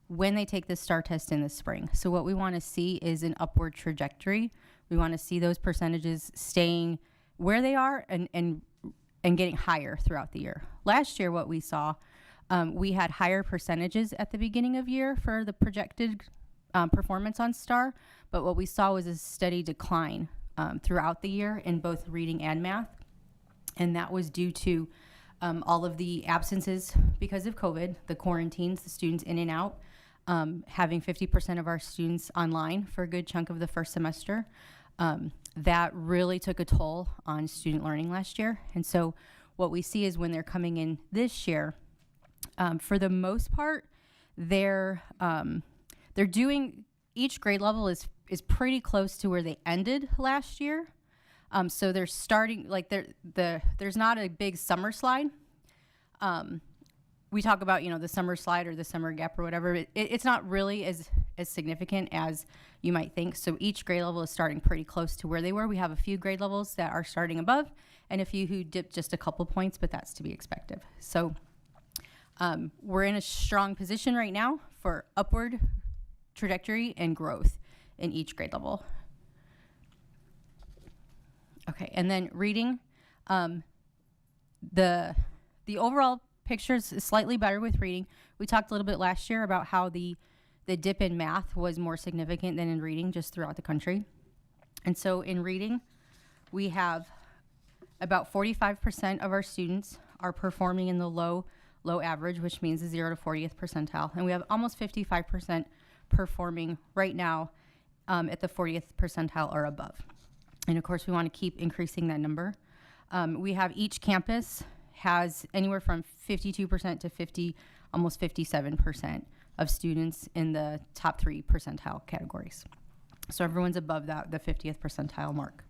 when they take the STAR test in the spring. So what we want to see is an upward trajectory. We want to see those percentages staying where they are and getting higher throughout the year. Last year, what we saw, we had higher percentages at the beginning of year for the projected performance on STAR, but what we saw was a steady decline throughout the year in both reading and math. And that was due to all of the absences because of COVID, the quarantines, the students in and out, having 50% of our students online for a good chunk of the first semester. That really took a toll on student learning last year. And so what we see is when they're coming in this year, for the most part, they're doing, each grade level is pretty close to where they ended last year. So they're starting, like there's not a big summer slide. We talk about, the summer slide or the summer gap or whatever. It's not really as significant as you might think. So each grade level is starting pretty close to where they were. We have a few grade levels that are starting above and a few who dipped just a couple points, but that's to be expected. So we're in a strong position right now for upward trajectory and growth in each grade level. Okay, and then reading, the overall picture is slightly better with reading. We talked a little bit last year about how the dip in math was more significant than in reading just throughout the country. And so in reading, we have about 45% of our students are performing in the low average, which means the 0 to 40th percentile. And we have almost 55% performing right now at the 40th percentile or above. And of course, we want to keep increasing that number. We have each campus has anywhere from 52% to almost 57% of students in the top 3 percentile categories. So everyone's above the 50th percentile mark.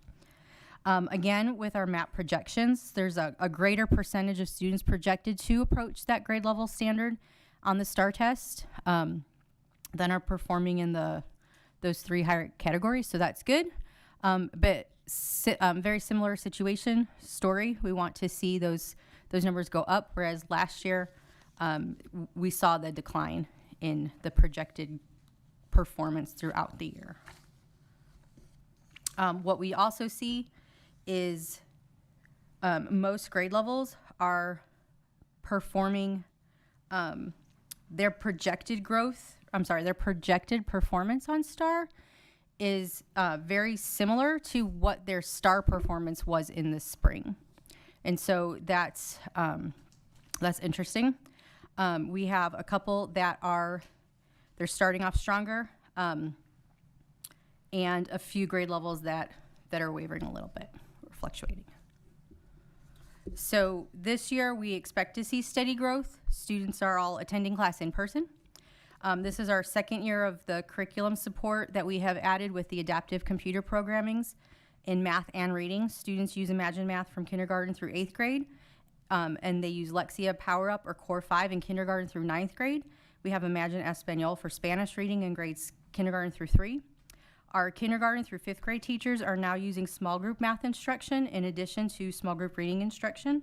Again, with our MAP projections, there's a greater percentage of students projected to approach that grade level standard on the STAR test than are performing in those 3 higher categories, so that's good. But very similar story. We want to see those numbers go up, whereas last year we saw the decline in the projected performance throughout the year. What we also see is most grade levels are performing their projected performance on STAR is very similar to what their STAR performance was in the spring. And so that's interesting. We have a couple that they're starting off stronger, and a few grade levels that are wavering a little bit or fluctuating. So this year we expect to see steady growth. Students are all attending class in person. This is our second year of the curriculum support that we have added with the adaptive computer programmings in math and reading. Students use Imagine Math from kindergarten through 8th grade, and they use Lexia Power Up or Core 5 in kindergarten through 9th grade. We have Imagine Espanol for Spanish reading in grades kindergarten through 3. Our kindergarten through 5th grade teachers are now using small group math instruction in addition to small group reading instruction.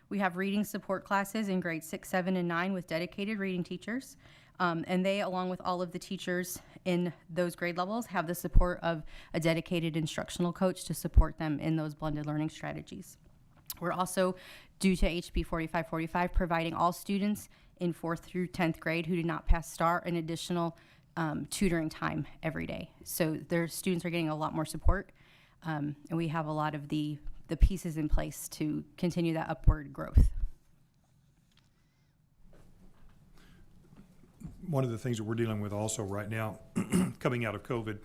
We have reading support classes in grades 6, 7, and 9 with dedicated reading teachers. And they, along with all of the teachers in those grade levels, have the support of a dedicated instructional coach to support them in those blended learning strategies. We're also, due to HB 4545, providing all students in 4th through 10th grade who did not pass STAR an additional tutoring time every day. So their students are getting a lot more support, and we have a lot of the pieces in place to continue that upward growth. One of the things that we're dealing with also right now, coming out of COVID,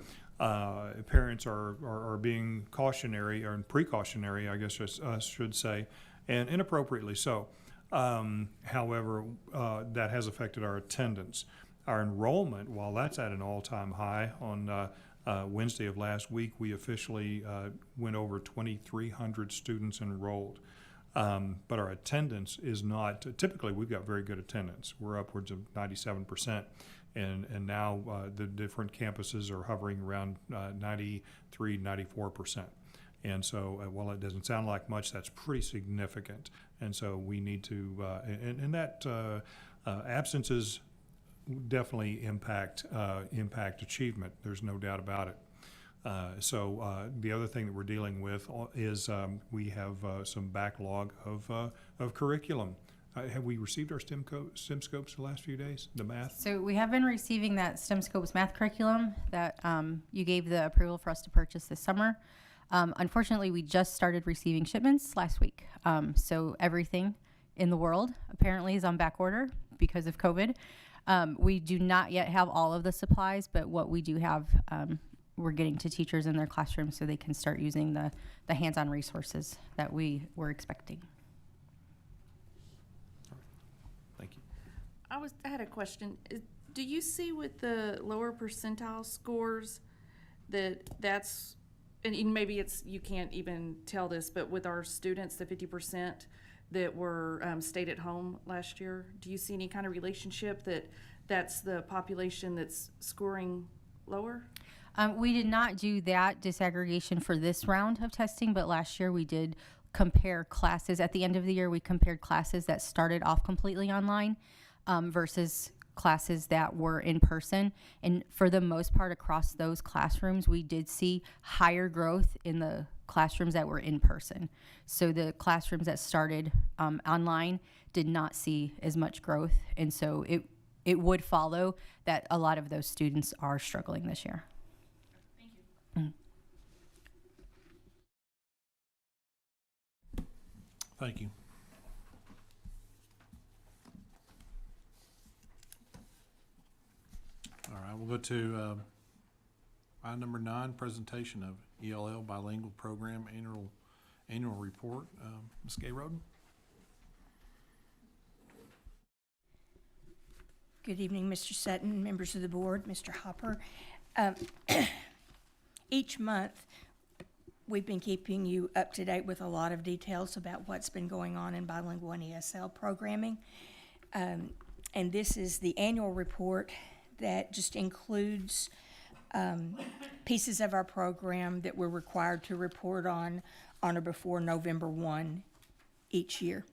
parents are being cautionary or precautionary, I guess I should say, and inappropriately so. However, that has affected our attendance. Our enrollment, while that's at an all-time high, on Wednesday of last week, we officially went over 2,300 students enrolled. But our attendance is not, typically we've got very good attendance. We're upwards of 97%. And now the different campuses are hovering around 93, 94%. And so while it doesn't sound like much, that's pretty significant. And so we need to, and that absences definitely impact achievement. There's no doubt about it. So the other thing that we're dealing with is we have some backlog of curriculum. Have we received our STEM scopes the last few days, the math? So we have been receiving that STEM Scopes math curriculum that you gave the approval for us to purchase this summer. Unfortunately, we just started receiving shipments last week. So everything in the world apparently is on back order because of COVID. We do not yet have all of the supplies, but what we do have, we're getting to teachers in their classrooms so they can start using the hands-on resources that we were expecting. Thank you. I had a question. Do you see with the lower percentile scores that's, and maybe you can't even tell this, but with our students, the 50% that were stayed at home last year, do you see any kind of relationship that's the population that's scoring lower? We did not do that disaggregation for this round of testing, but last year we did compare classes. At the end of the year, we compared classes that started off completely online versus classes that were in person. And for the most part, across those classrooms, we did see higher growth in the classrooms that were in person. So the classrooms that started online did not see as much growth. And so it would follow that a lot of those students are struggling this year. Thank you. Thank you. All right, we'll go to item number 9, presentation of ELL bilingual program annual report. Ms. Gayroden. Good evening, Mr. Sutton, members of the board, Mr. Hopper. Each month, we've been keeping you up to date with a lot of details about what's been going on in bilingual and ESL programming. And this is the annual report that just includes pieces of our program that we're required to report on or before November 1 each year.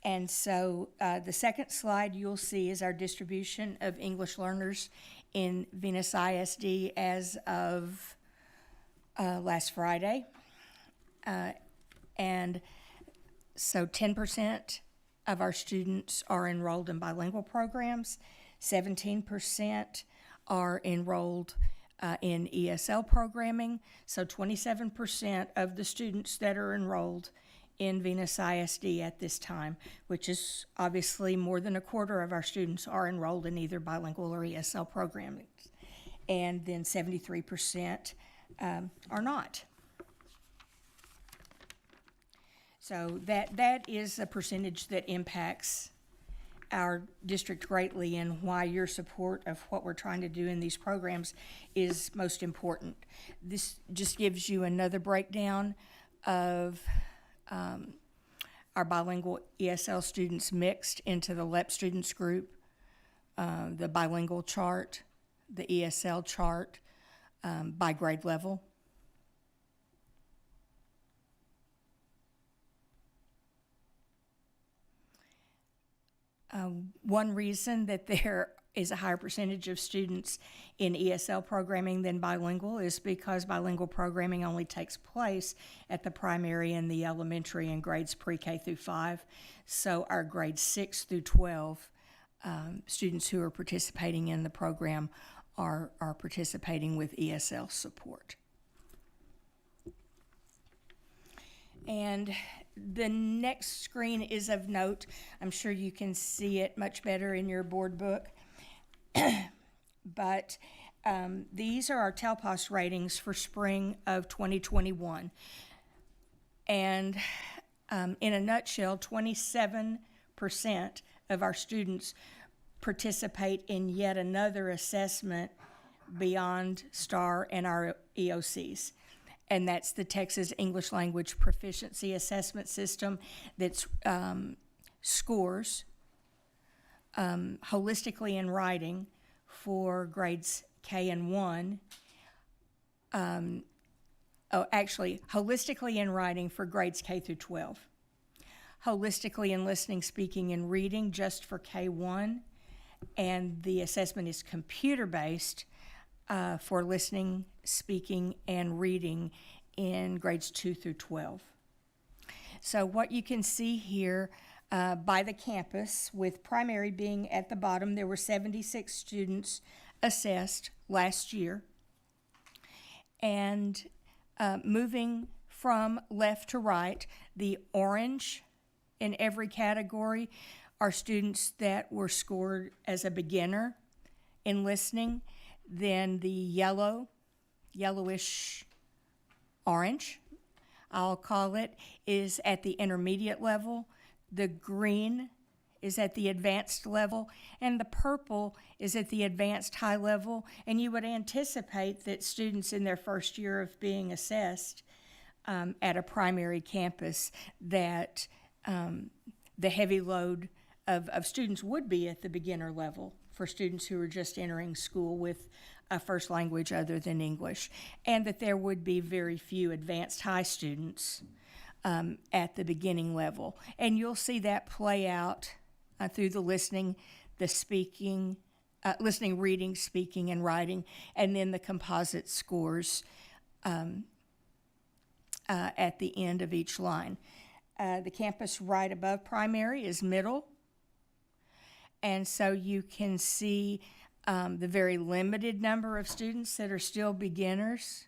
And so the second slide you'll see is our distribution of English learners in Venus ISD as of last Friday. And so 10% of our students are enrolled in bilingual programs, 17% are enrolled in ESL programming, so 27% of the students that are enrolled in Venus ISD at this time, which is obviously more than a quarter of our students are enrolled in either bilingual or ESL programming, and then 73% are not. So that is a percentage that impacts our district greatly, and why your support of what we're trying to do in these programs is most important. This just gives you another breakdown of our bilingual ESL students mixed into the LEP students group, the bilingual chart, the ESL chart by grade level. One reason that there is a higher percentage of students in ESL programming than bilingual is because bilingual programming only takes place at the primary and the elementary and grades pre-K through 5. So our grades 6 through 12 students who are participating in the program are participating with ESL support. And the next screen is of note. I'm sure you can see it much better in your board book. But these are our TELPAS ratings for spring of 2021. And in a nutshell, 27% of our students participate in yet another assessment beyond STAR and our EOCs. And that's the Texas English Language Proficiency Assessment System that scores holistically in writing for grades K and 1. Holistically in writing for grades K through 12. Holistically in listening, speaking, and reading just for K1. And the assessment is computer-based for listening, speaking, and reading in grades 2 through 12. So what you can see here by the campus, with primary being at the bottom, there were 76 students assessed last year. And moving from left to right, the orange in every category are students that were scored as a beginner in listening. Then the yellowish orange, I'll call it, is at the intermediate level. The green is at the advanced level, and the purple is at the advanced high level. And you would anticipate that students in their first year of being assessed at a primary campus, that the heavy load of students would be at the beginner level for students who are just entering school with a first language other than English, and that there would be very few advanced high students at the beginning level. And you'll see that play out through the listening, the speaking, listening, reading, speaking, and writing, and then the composite scores at the end of each line. The campus right above primary is middle, and so you can see the very limited number of students that are still beginners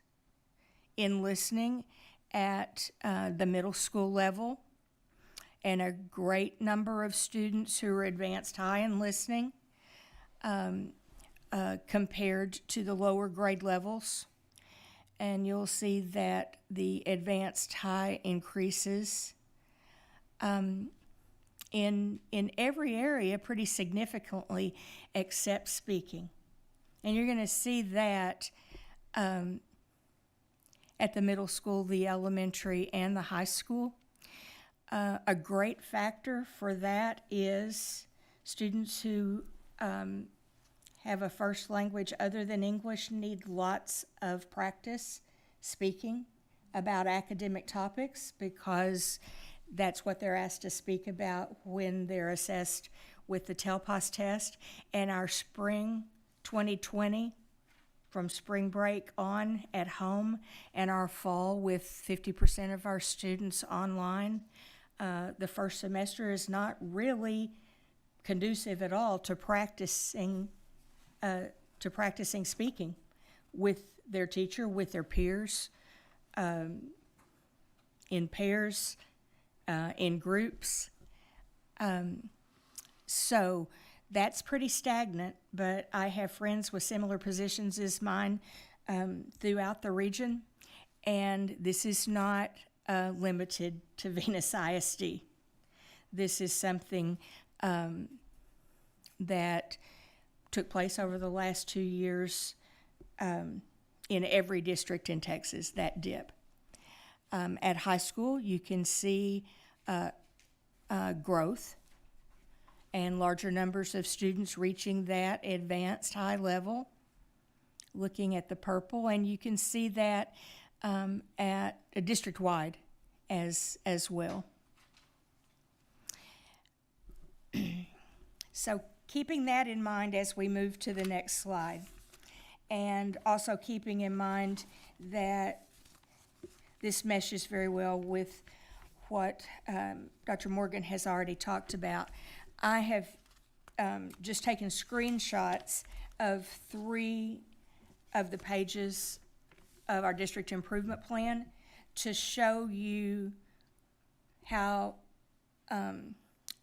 in listening at the middle school level, and a great number of students who are advanced high in listening compared to the lower grade levels. And you'll see that the advanced high increases in every area pretty significantly except speaking. And you're going to see that at the middle school, the elementary, and the high school. A great factor for that is students who have a first language other than English need lots of practice speaking about academic topics, because that's what they're asked to speak about when they're assessed with the TELPAS test. And our spring 2020, from spring break on at home, and our fall with 50% of our students online, the first semester is not really conducive at all to practicing speaking with their teacher, with their peers, in pairs, in groups. So that's pretty stagnant, but I have friends with similar positions as mine throughout the region, and this is not limited to Venus ISD. This is something that took place over the last 2 years in every district in Texas, that dip. At high school, you can see growth and larger numbers of students reaching that advanced high level, looking at the purple, and you can see that at a district-wide as well. So keeping that in mind as we move to the next slide, and also keeping in mind that this meshes very well with what Dr. Morgan has already talked about. I have just taken screenshots of 3 of the pages of our district improvement plan to show you how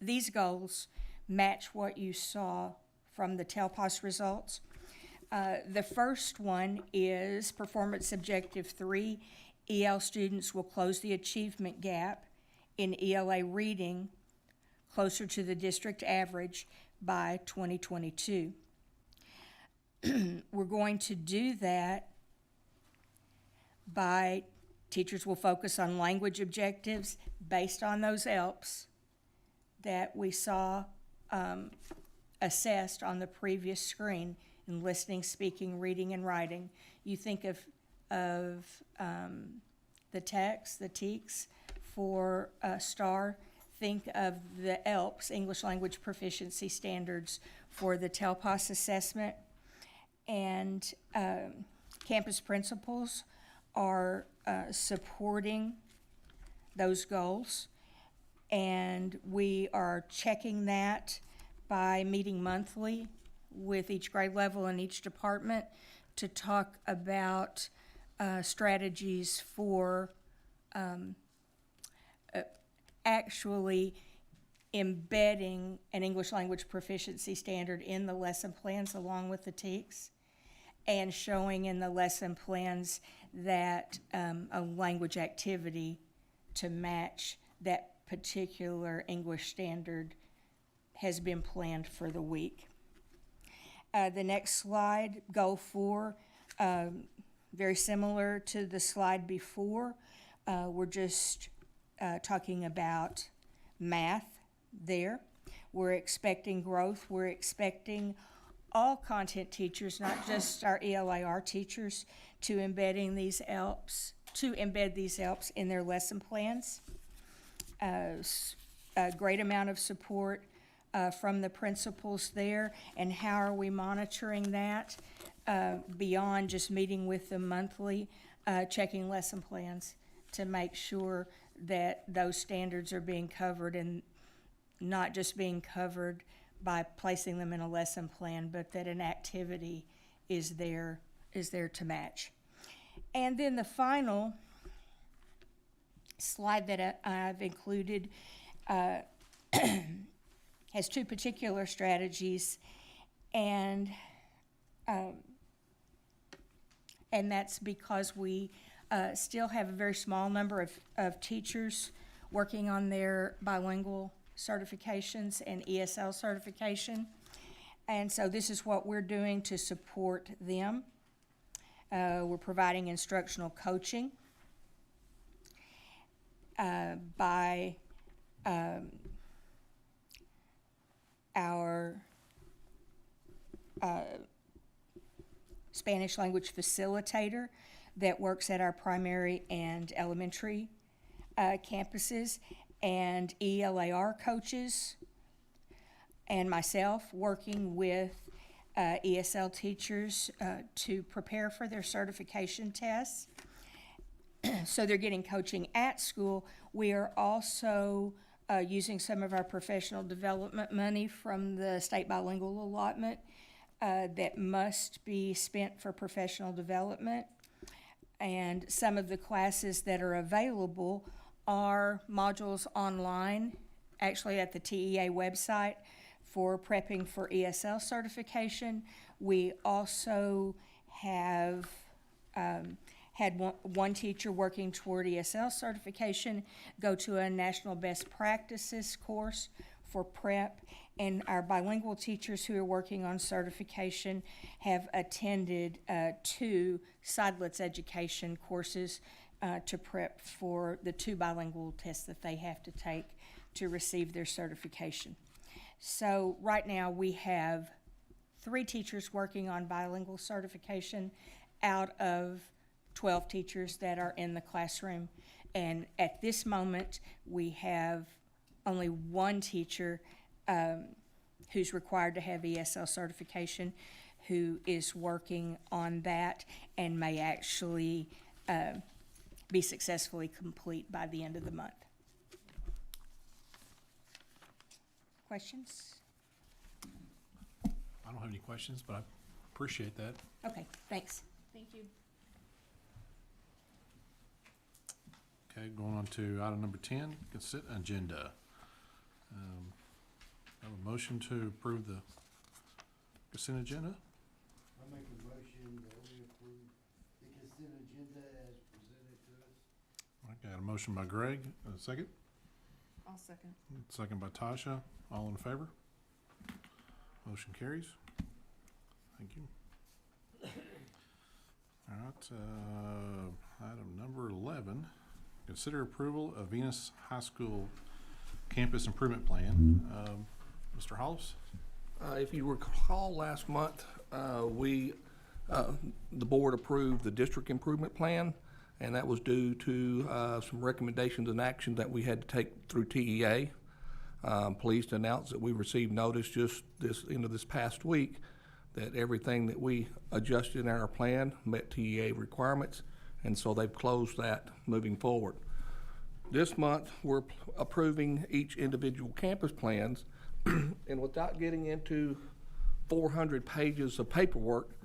these goals match what you saw from the TELPAS results. The first one is Performance Objective 3. EL students will close the achievement gap in ELA reading closer to the district average by 2022. We're going to do that by teachers will focus on language objectives based on those ELPs that we saw assessed on the previous screen in listening, speaking, reading, and writing. You think of the text, the TEKS for STAR. Think of the ELPS, English Language Proficiency Standards, for the TELPAS assessment. And campus principals are supporting those goals. And we are checking that by meeting monthly with each grade level and each department to talk about strategies for actually embedding an English language proficiency standard in the lesson plans along with the TEKS, and showing in the lesson plans that a language activity to match that particular English standard has been planned for the week. The next slide, Goal 4, very similar to the slide before. We're just talking about math there. We're expecting growth. We're expecting all content teachers, not just our ELAR teachers, to embed these ELPs in their lesson plans. A great amount of support from the principals there. And how are we monitoring that beyond just meeting with them monthly, checking lesson plans to make sure that those standards are being covered, and not just being covered by placing them in a lesson plan, but that an activity is there to match. And then the final slide that I've included has two particular strategies, and that's because we still have a very small number of teachers working on their bilingual certifications and ESL certification. And so this is what we're doing to support them. We're providing instructional coaching by our Spanish language facilitator that works at our primary and elementary campuses, and ELAR coaches, and myself working with ESL teachers to prepare for their certification tests. So they're getting coaching at school. We are also using some of our professional development money from the state bilingual allotment that must be spent for professional development. And some of the classes that are available are modules online, actually at the TEA website, for prepping for ESL certification. We also have had one teacher working toward ESL certification go to a national best practices course for prep, and our bilingual teachers who are working on certification have attended 2 Sidlets education courses to prep for the 2 bilingual tests that they have to take to receive their certification. So right now we have 3 teachers working on bilingual certification out of 12 teachers that are in the classroom. And at this moment, we have only 1 teacher who's required to have ESL certification, who is working on that and may actually be successfully complete by the end of the month. Questions? I don't have any questions, but I appreciate that. Okay, thanks. Thank you. Okay, going on to item number 10, consent agenda. I have a motion to approve the consent agenda. I make a motion that we approve the consent agenda as presented to us. I got a motion by Greg, a second. I'll second. Second by Tasha. All in favor? Motion carries. Thank you. All right, item number 11, consider approval of Venus High School Campus Improvement Plan. Mr. Hollis? If you recall last month, the board approved the district improvement plan, and that was due to some recommendations and actions that we had to take through TEA. Pleased to announce that we received notice just this past week that everything that we adjusted in our plan met TEA requirements, and so they've closed that moving forward. This month, we're approving each individual campus plans, and without getting into 400 pages of paperwork,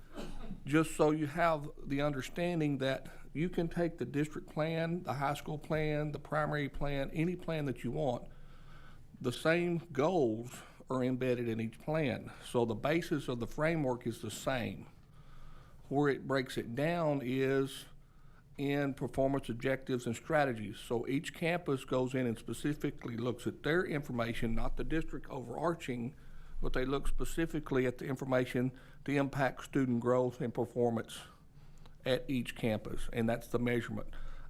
just so you have the understanding that you can take the district plan, the high school plan, the primary plan, any plan that you want. The same goals are embedded in each plan. So the basis of the framework is the same. Where it breaks it down is in performance objectives and strategies. So each campus goes in and specifically looks at their information, not the district overarching, but they look specifically at the information to impact student growth and performance at each campus, and that's the measurement.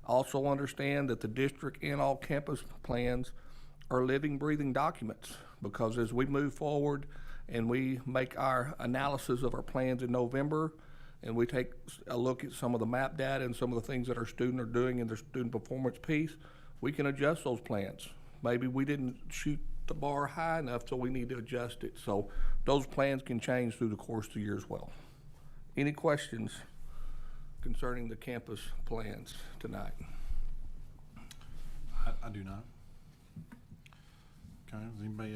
Also understand that the district and all campus plans are living, breathing documents, because as we move forward and we make our analysis of our plans in November, and we take a look at some of the map data and some of the things that our students are doing in their student performance piece, we can adjust those plans. Maybe we didn't shoot the bar high enough, so we need to adjust it. So those plans can change through the course of the year as well. Any questions concerning the campus plans tonight? I do not. Okay, does anybody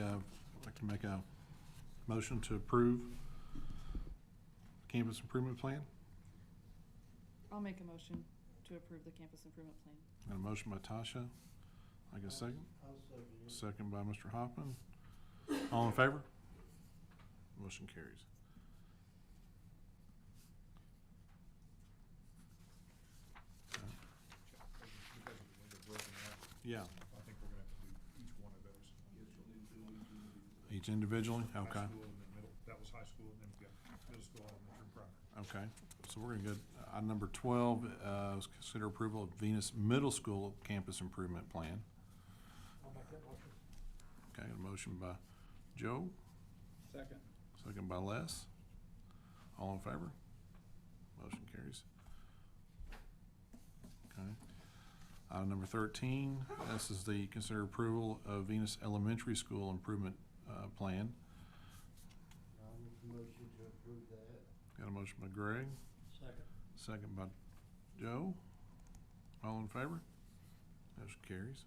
like to make a motion to approve campus improvement plan? I'll make a motion to approve the campus improvement plan. Got a motion by Tasha. I guess second? I'll second it. Second by Mr. Hoffman. All in favor? Motion carries. Yeah. I think we're gonna have to do each one of those. Each individually? High Okay. school and then middle, that was high school, and then we've got middle school, elementary, and primary. Okay, so we're gonna go, item number 12, is consider approval of Venus Middle School Campus Improvement Plan. I'll make that motion. Okay, a motion by Joe, Second. second by Les. All in favor? Motion carries. Okay. Item number 13, this is the consider approval of Venus Elementary School Improvement Plan. I'll make the motion to approve that. Got a motion by Greg, Second. second by Joe. All in favor? Motion carries.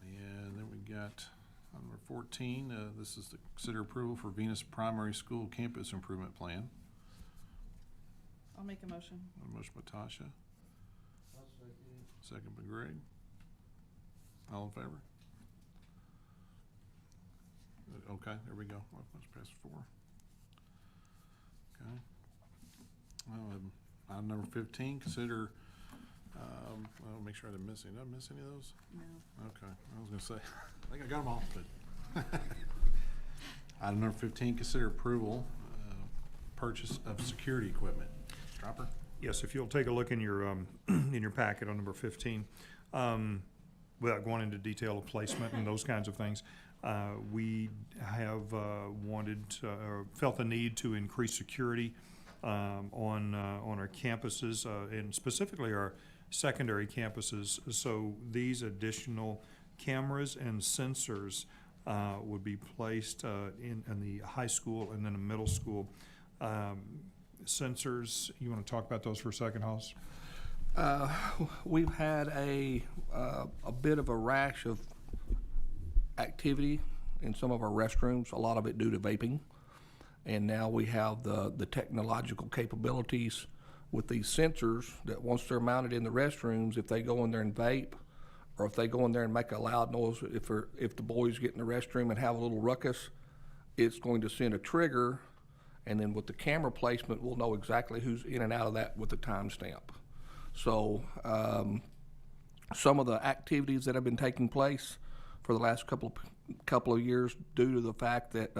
And then we got number 14, this is the consider approval for Venus Primary School Campus Improvement Plan. I'll make a motion. A motion by Tasha, I'll second it. second by Greg. All in favor? Okay, there we go. Let's pass 4. Okay. Item number 15, consider, I'll make sure I didn't miss any. Did I miss any of those? No. Okay, I was gonna say, I think I got them all, but. Item number 15, consider approval, purchase of security equipment. Dropper? Yes, if you'll take a look in your packet on number 15, without going into detail of placement and those kinds of things, we have felt the need to increase security on our campuses, and specifically our secondary campuses. So these additional cameras and sensors would be placed in the high school and then the middle school. Sensors, you want to talk about those for a second, Hollis? We've had a bit of a rash of activity in some of our restrooms, a lot of it due to vaping. And now we have the technological capabilities with these sensors that once they're mounted in the restrooms, if they go in there and vape, or if they go in there and make a loud noise, if the boys get in the restroom and have a little ruckus, it's going to send a trigger, and then with the camera placement, we'll know exactly who's in and out of that with the timestamp. So some of the activities that have been taking place for the last couple of years due to the fact that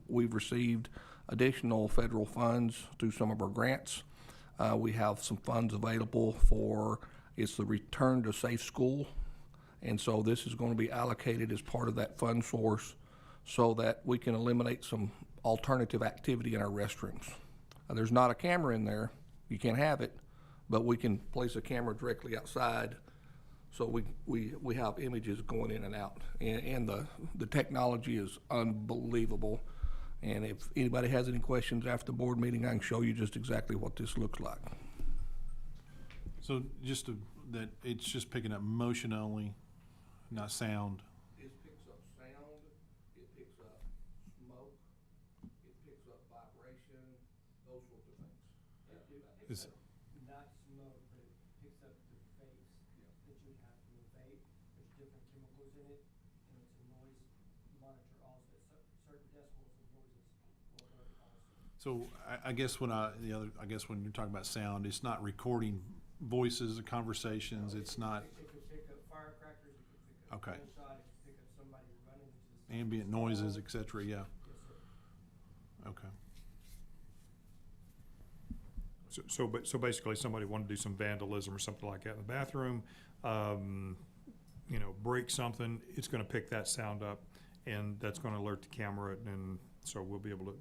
we've received additional federal funds through some of our grants. We have some funds available for, it's the Return to Safe School. And so this is going to be allocated as part of that fund source so that we can eliminate some alternative activity in our restrooms. There's not a camera in there, you can't have it, but we can place a camera directly outside so we have images going in and out. And the technology is unbelievable. And if anybody has any questions after the board meeting, I can show you just exactly what this looks like. So that it's just picking up motion only, not sound. It picks up sound, it picks up smoke, it picks up vibration, those sorts of things. Not smoke, but it picks up the vapes that you have from the vape. There's different chemicals in it, and it's a noise monitor also. Certain decibels of noises will alert also. So I guess when you're talking about sound, it's not recording voices or conversations. It's not. It could pick up firecrackers. It could pick up Okay. gunshots. It could pick up somebody running into the Ambient noises, etc. Yeah. Yes, sir. Okay. So basically, somebody wanted to do some vandalism or something like that in the bathroom, break something, it's gonna pick that sound up, and that's gonna alert the camera, and so we'll be able to,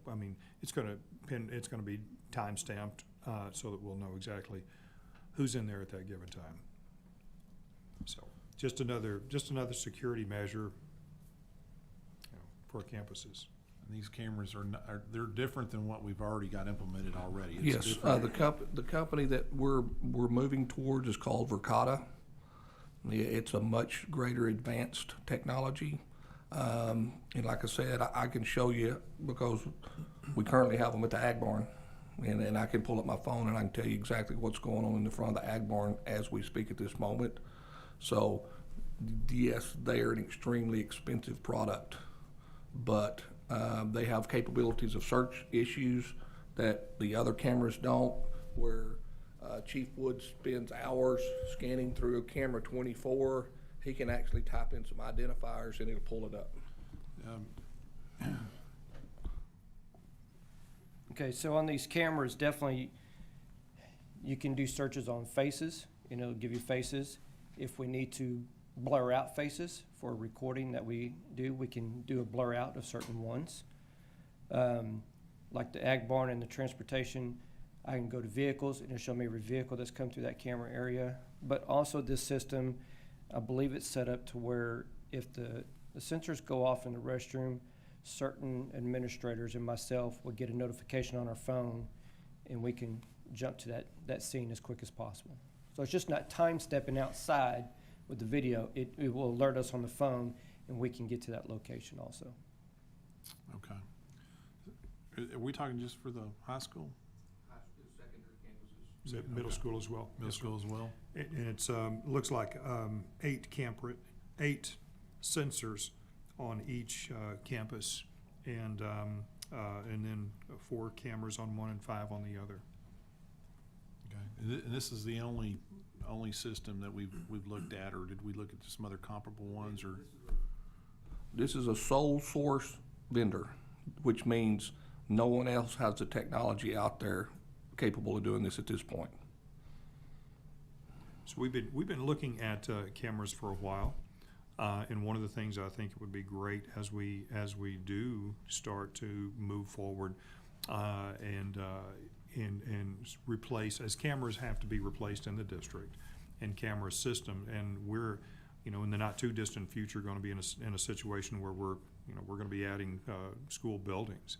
it's gonna be time-stamped, so that we'll know exactly who's in there at that given time. So, just another security measure, for campuses. And these cameras they're different than what we've already got implemented already. It's Yes, different. the company that we're moving towards is called Verkada. It's a much greater advanced technology. And like I said, I can show you because we currently have them at the Ag Barn. And I can pull up my phone and I can tell you exactly what's going on in the front of the Ag Barn as we speak at this moment. So, yes, they are an extremely expensive product, but they have capabilities of search issues that the other cameras don't, where Chief Wood spends hours scanning through a camera 24. He can actually type in some identifiers and it'll pull it up. Okay, so on these cameras, definitely you can do searches on faces, it'll give you faces. If we need to blur out faces for a recording that we do, we can do a blur out of certain ones. Like the Ag Barn and the transportation, I can go to vehicles and it'll show me every vehicle that's come through that camera area. But also this system, I believe it's set up to where if the sensors go off in the restroom, certain administrators and myself will get a notification on our phone and we can jump to that scene as quick as possible. So it's just not time stepping outside with the video. It will alert us on the phone and we can get to that location also. Okay. Are we talking just for the high school? High school, secondary campuses. Is it middle school as well? Middle school as well? And it's, looks like 8 sensors on each campus, and then 4 cameras on one and 5 on the other. Okay. And this is the only system that we've looked at, or did we look at some other comparable ones, or? This is a sole source vendor, which means no one else has the technology out there capable of doing this at this point. So we've been looking at cameras for a while, and one of the things I think it would be great as we do start to move forward and replace, as cameras have to be replaced in the district and camera system, and we're in the not too distant future going to be in a situation where we're going to be adding school buildings.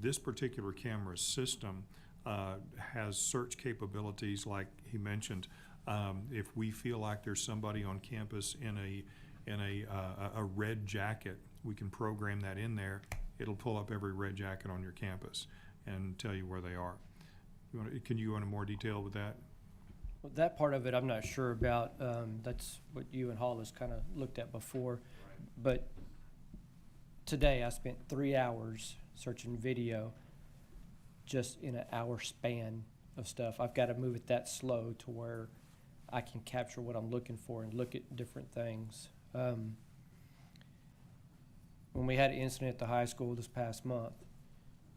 This particular camera system has search capabilities, like he mentioned. If we feel like there's somebody on campus in a red jacket, we can program that in there. It'll pull up every red jacket on your campus and tell you where they are. Can you go into more detail with that? Well, that part of it I'm not sure about. That's what you and Hollis kind of looked at before. But today I spent 3 hours searching video just in an hour span of stuff. I've got to move it that slow to where I can capture what I'm looking for and look at different things. when we had an incident at the high school this past month,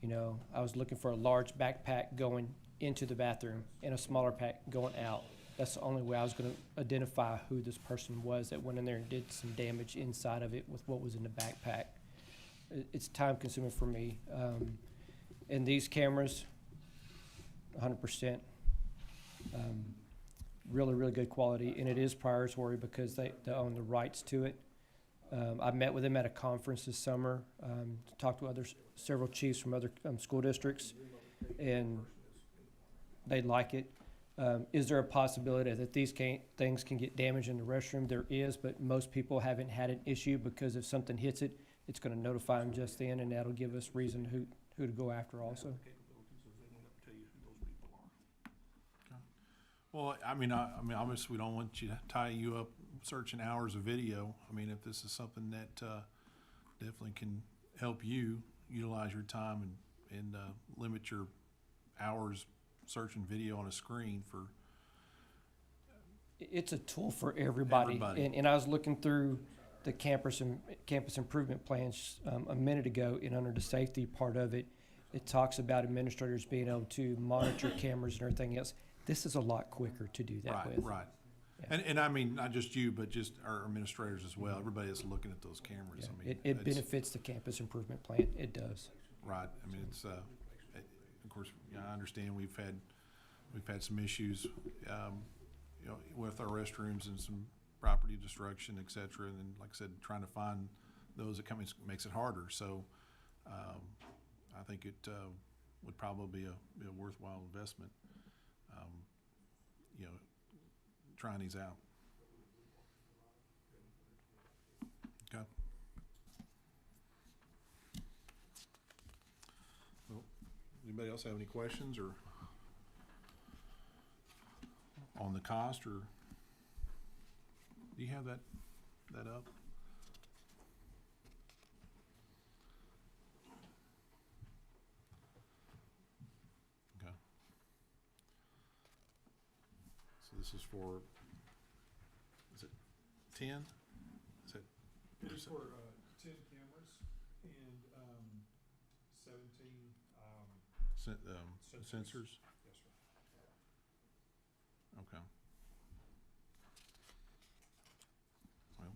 you know, I was looking for a large backpack going into the bathroom and a smaller pack going out. That's the only way I was gonna identify who this person was that went in there and did some damage inside of it with what was in the backpack. It's time consuming for me. And these cameras, 100%, really, really good quality, and it is priority because they own the rights to it. I met with them at a conference this summer, talked to several chiefs from other school districts, and they like it. Is there a possibility that these things can get damaged in the restroom? There is, but most people haven't had an issue because if something hits it, it's going to notify them just then, and that'll give us reason who to go after also. Well, I mean, obviously, we don't want you to tie you up searching hours of video. I mean, if this is something that definitely can help you utilize your time and limit your hours searching video on a screen for. It's a tool for everybody. And I was looking through the campus improvement plans a minute ago, and under the safety part of it, it talks about administrators being able to monitor cameras and everything else. This is a lot quicker to do that with. Right. Yeah. And I mean, not just you, but just our administrators as well. Everybody is looking at those cameras. Yeah. I mean, It benefits the campus improvement plan. It does. Right. I mean, it's, of course, I understand we've had some issues, you know, with our restrooms and some property destruction, et cetera. And then, like I said, trying to find those that makes it harder. So, I think it would probably be a worthwhile investment. You know, trying these out. Okay. Well, anybody else have any questions or on the cost, or do you have that up? This is for, is it 10? Is it? It is for 10 cameras and 17 sensors? Yes, sir. Okay. Well,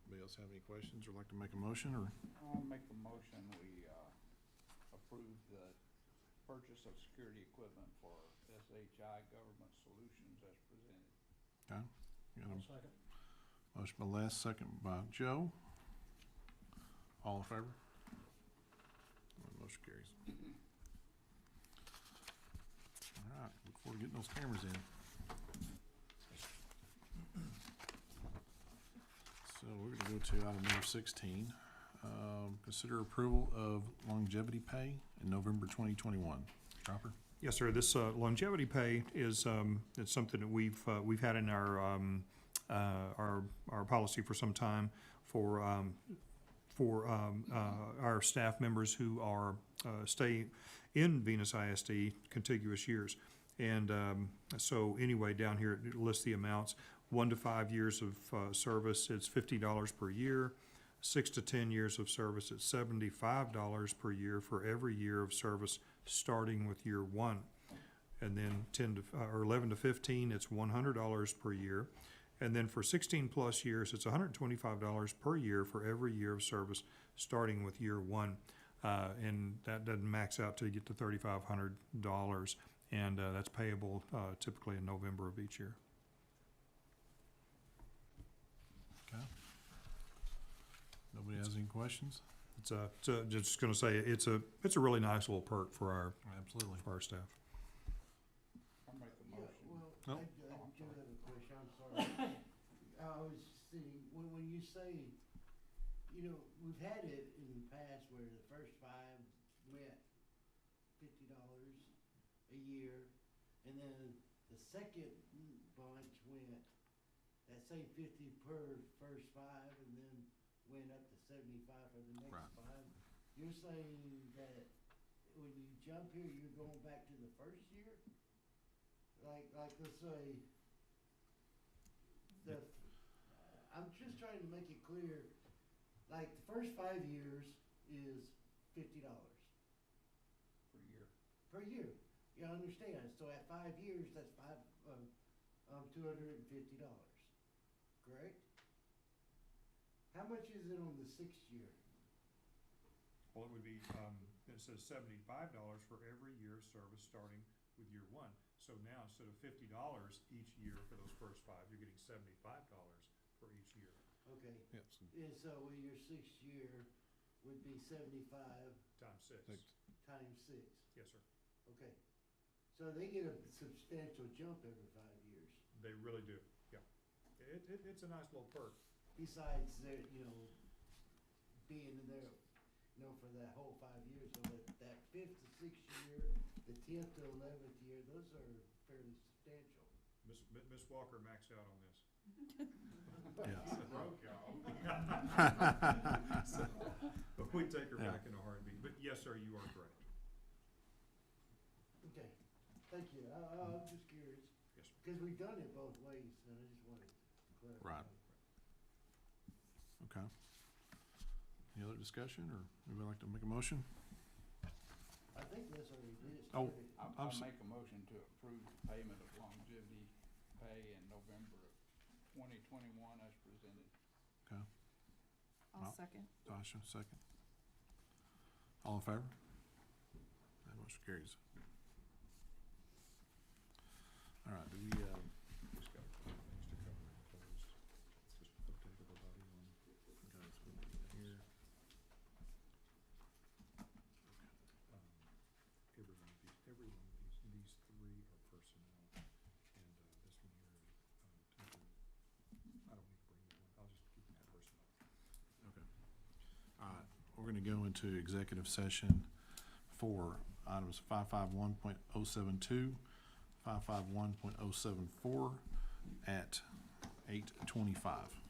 anybody else have any questions or like to make a motion, or? I'll make a motion, we approve the purchase of security equipment for SHI Government Solutions as presented. Okay. Got a Second. motion by Les, second by Joe. All in favor? Motion carries. All right, look forward to getting those cameras in. So we're gonna go to item number 16. Consider approval of longevity pay in November 2021. Dropper? Yes, sir. This longevity pay is it's something that we've had in our policy for some time for our staff members who are stay in Venus ISD contiguous years. And so anyway, down here it lists the amounts. 1 to 5 years of service, it's $50 per year. 6 to 10 years of service, it's $75 per year for every year of service starting with year 1. And then 11 to 15, it's $100 per year. And then for 16 plus years, it's $125 per year for every year of service starting with year 1. And that doesn't max out till you get to $3,500. And that's payable typically in November of each year. Okay. Nobody has any questions? Just going to say it's a really nice little perk for our staff. I'll make the motion. No. I do have a question, I'm sorry. I was thinking, when you say, you know, we've had it in the past where the first 5 went $50 a year, and then the second bunch went that same 50 per first 5, and then went up to 75 for the next 5. You're saying that when you jump here, you're going back to the first year? Like let's say, I'm just trying to make it clear like the first 5 years is $50 per year. per year. You understand? So at 5 years, that's $250, correct? How much is it on the 6th year? Well, it would be, it says $75 for every year of service starting with year 1. So now instead of $50 each year for those first 5, you're getting $75 for each year. Okay. Yes. And so your 6th year would be 75 Times 6. times 6. Yes, sir. Okay. So they get a substantial jump every 5 years. They really do, yeah. It's a nice little perk. Besides their, being in there, for that whole 5 years. So that 5th to 6th year, the 10th to 11th year, those are fairly substantial. Miss Walker maxed out on this. Yes. Broke y'all. So, but we take her back in a heartbeat. But yes, sir, you are correct. Okay, thank you. I'm just curious. Yes, sir. Because we've done it both ways, and I just wanted to clarify. Right. Okay. Any other discussion, or anybody like to make a motion? I think that's already did. Oh, I'll make a motion to approve the payment of longevity pay in November of 2021 as presented. Okay. I'll No. second. Tasha, second. All in favor? That motion carries. All right, do we, Just got a couple things to cover and close. Just update everybody on guys here. Every one of these 3 are personnel, and this one here is temporary. I don't need to bring that one. I'll just keep that personnel. okay. All right, we're gonna go into executive session for items 551.072, 551.074 at 8:25.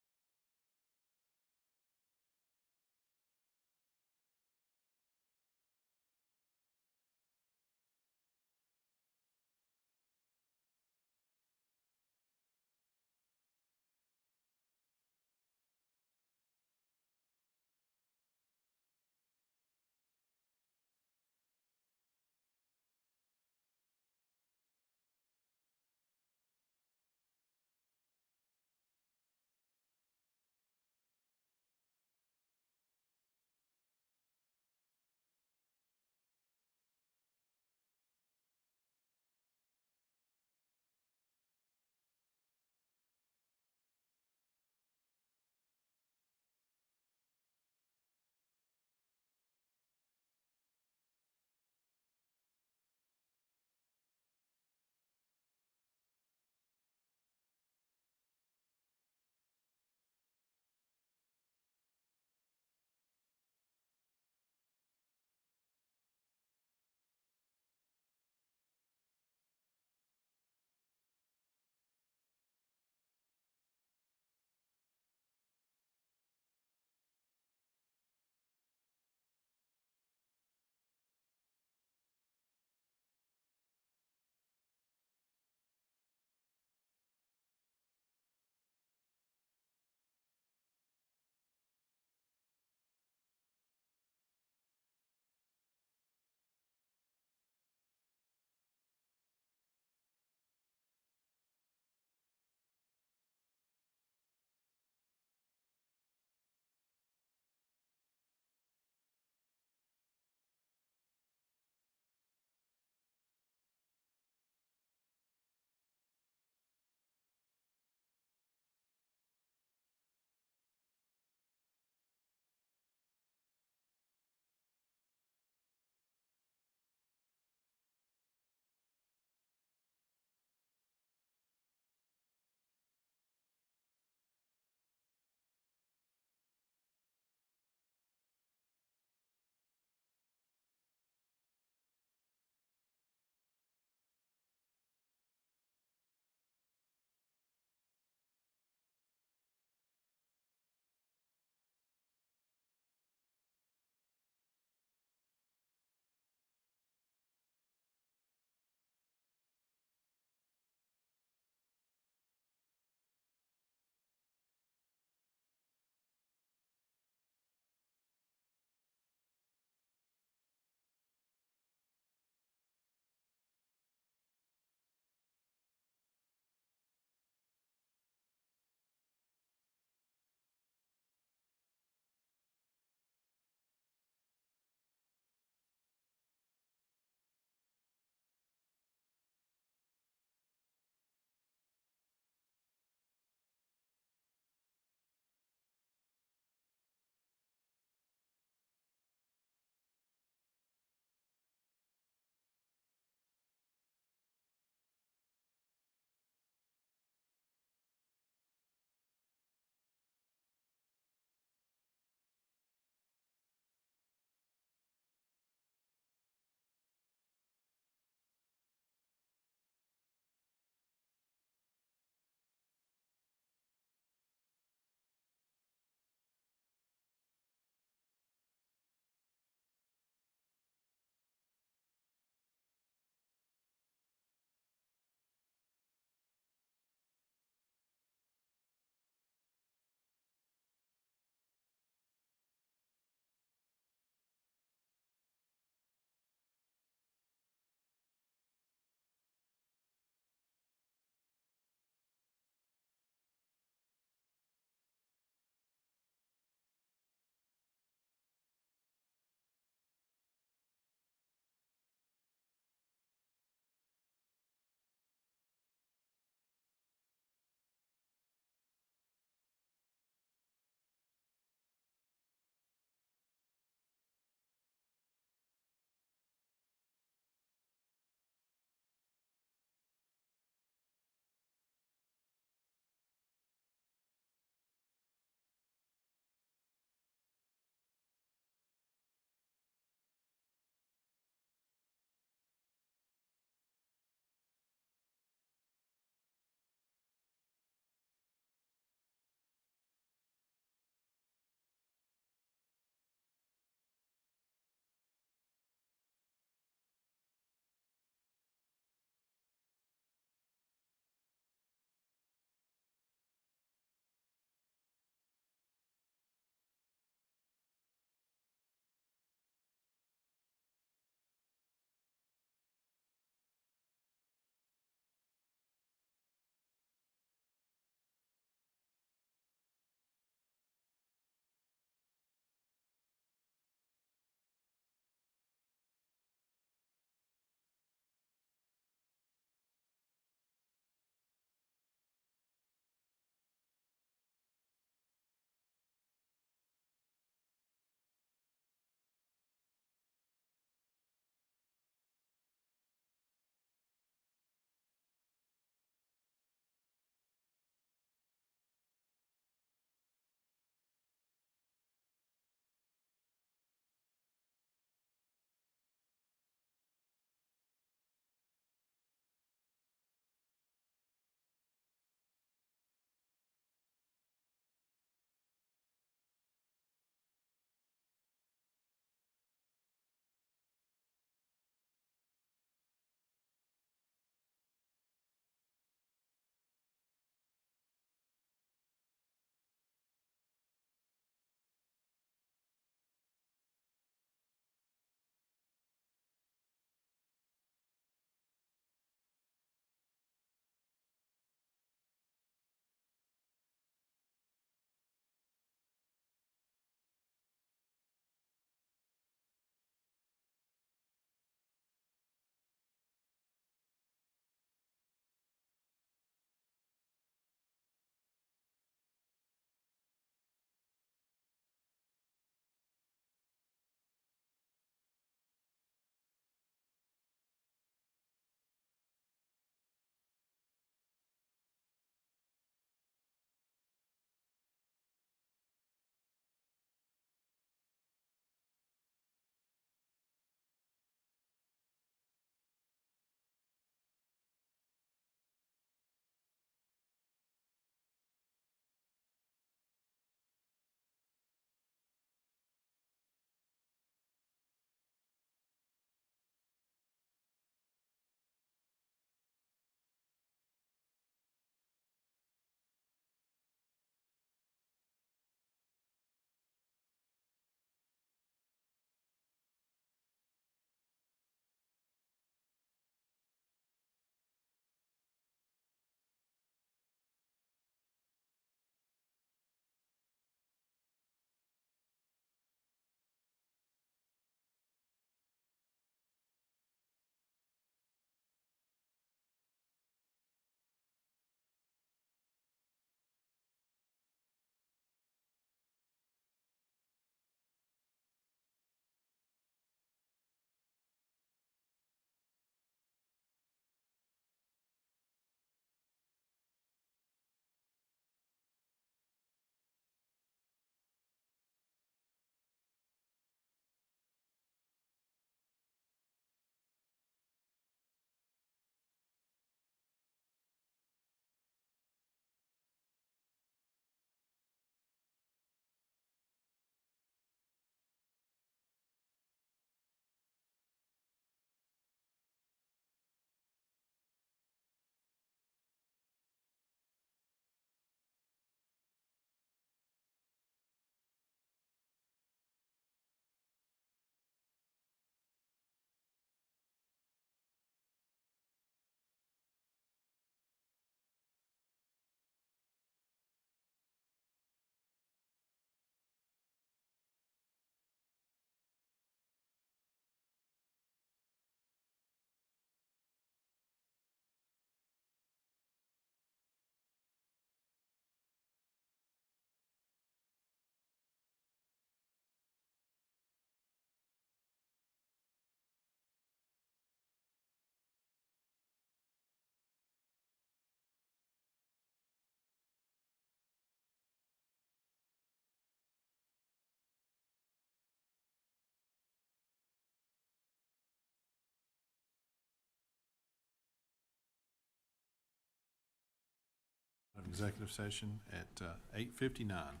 executive session at 8:59.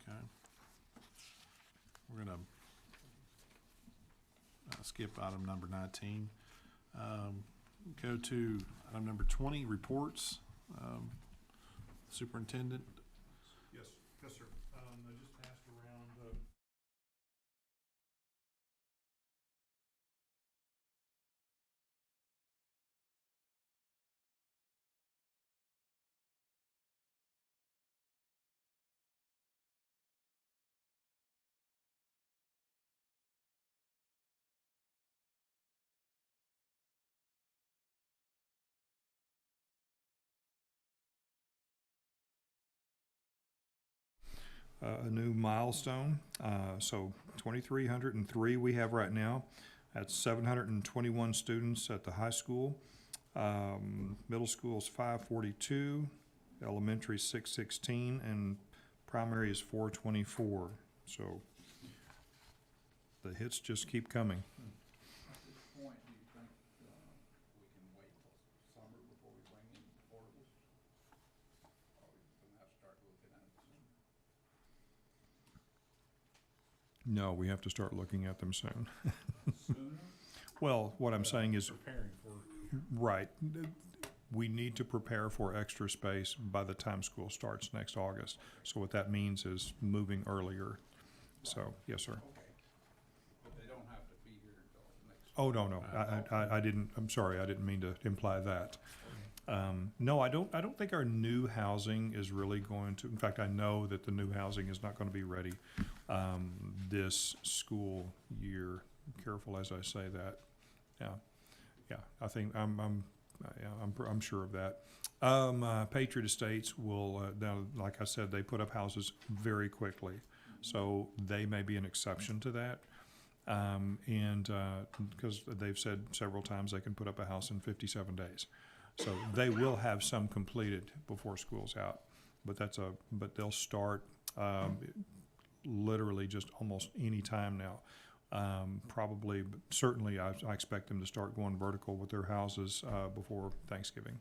Okay. We're gonna skip item number 19. Go to item number 20, reports. Superintendent. Yes, sir. I just passed around, a new milestone. So 2,303 we have right now. That's 721 students at the high school. Middle school is 542, elementary 616, and primary is 424. So the hits just keep coming. At this point, do you think we can wait till summer before we bring in portables? Or we gonna have to start looking at it soon? No, we have to start looking at them soon. Sooner? Well, what I'm saying is, Preparing for. right, we need to prepare for extra space by the time school starts next August. So what that means is moving earlier. So, yes, sir. Okay. But they don't have to be here until next. Oh, no. I didn't, I'm sorry, I didn't mean to imply that. No, I don't think our new housing is really going to, in fact, I know that the new housing is not going to be ready this school year. Careful as I say that. Yeah, I think I'm sure of that. Patriot Estates will, now, like I said, they put up houses very quickly, so they may be an exception to that. And because they've said several times they can put up a house in 57 days. So they will have some completed before school's out, but they'll start literally just almost any time now. Probably, but certainly I expect them to start going vertical with their houses before Thanksgiving.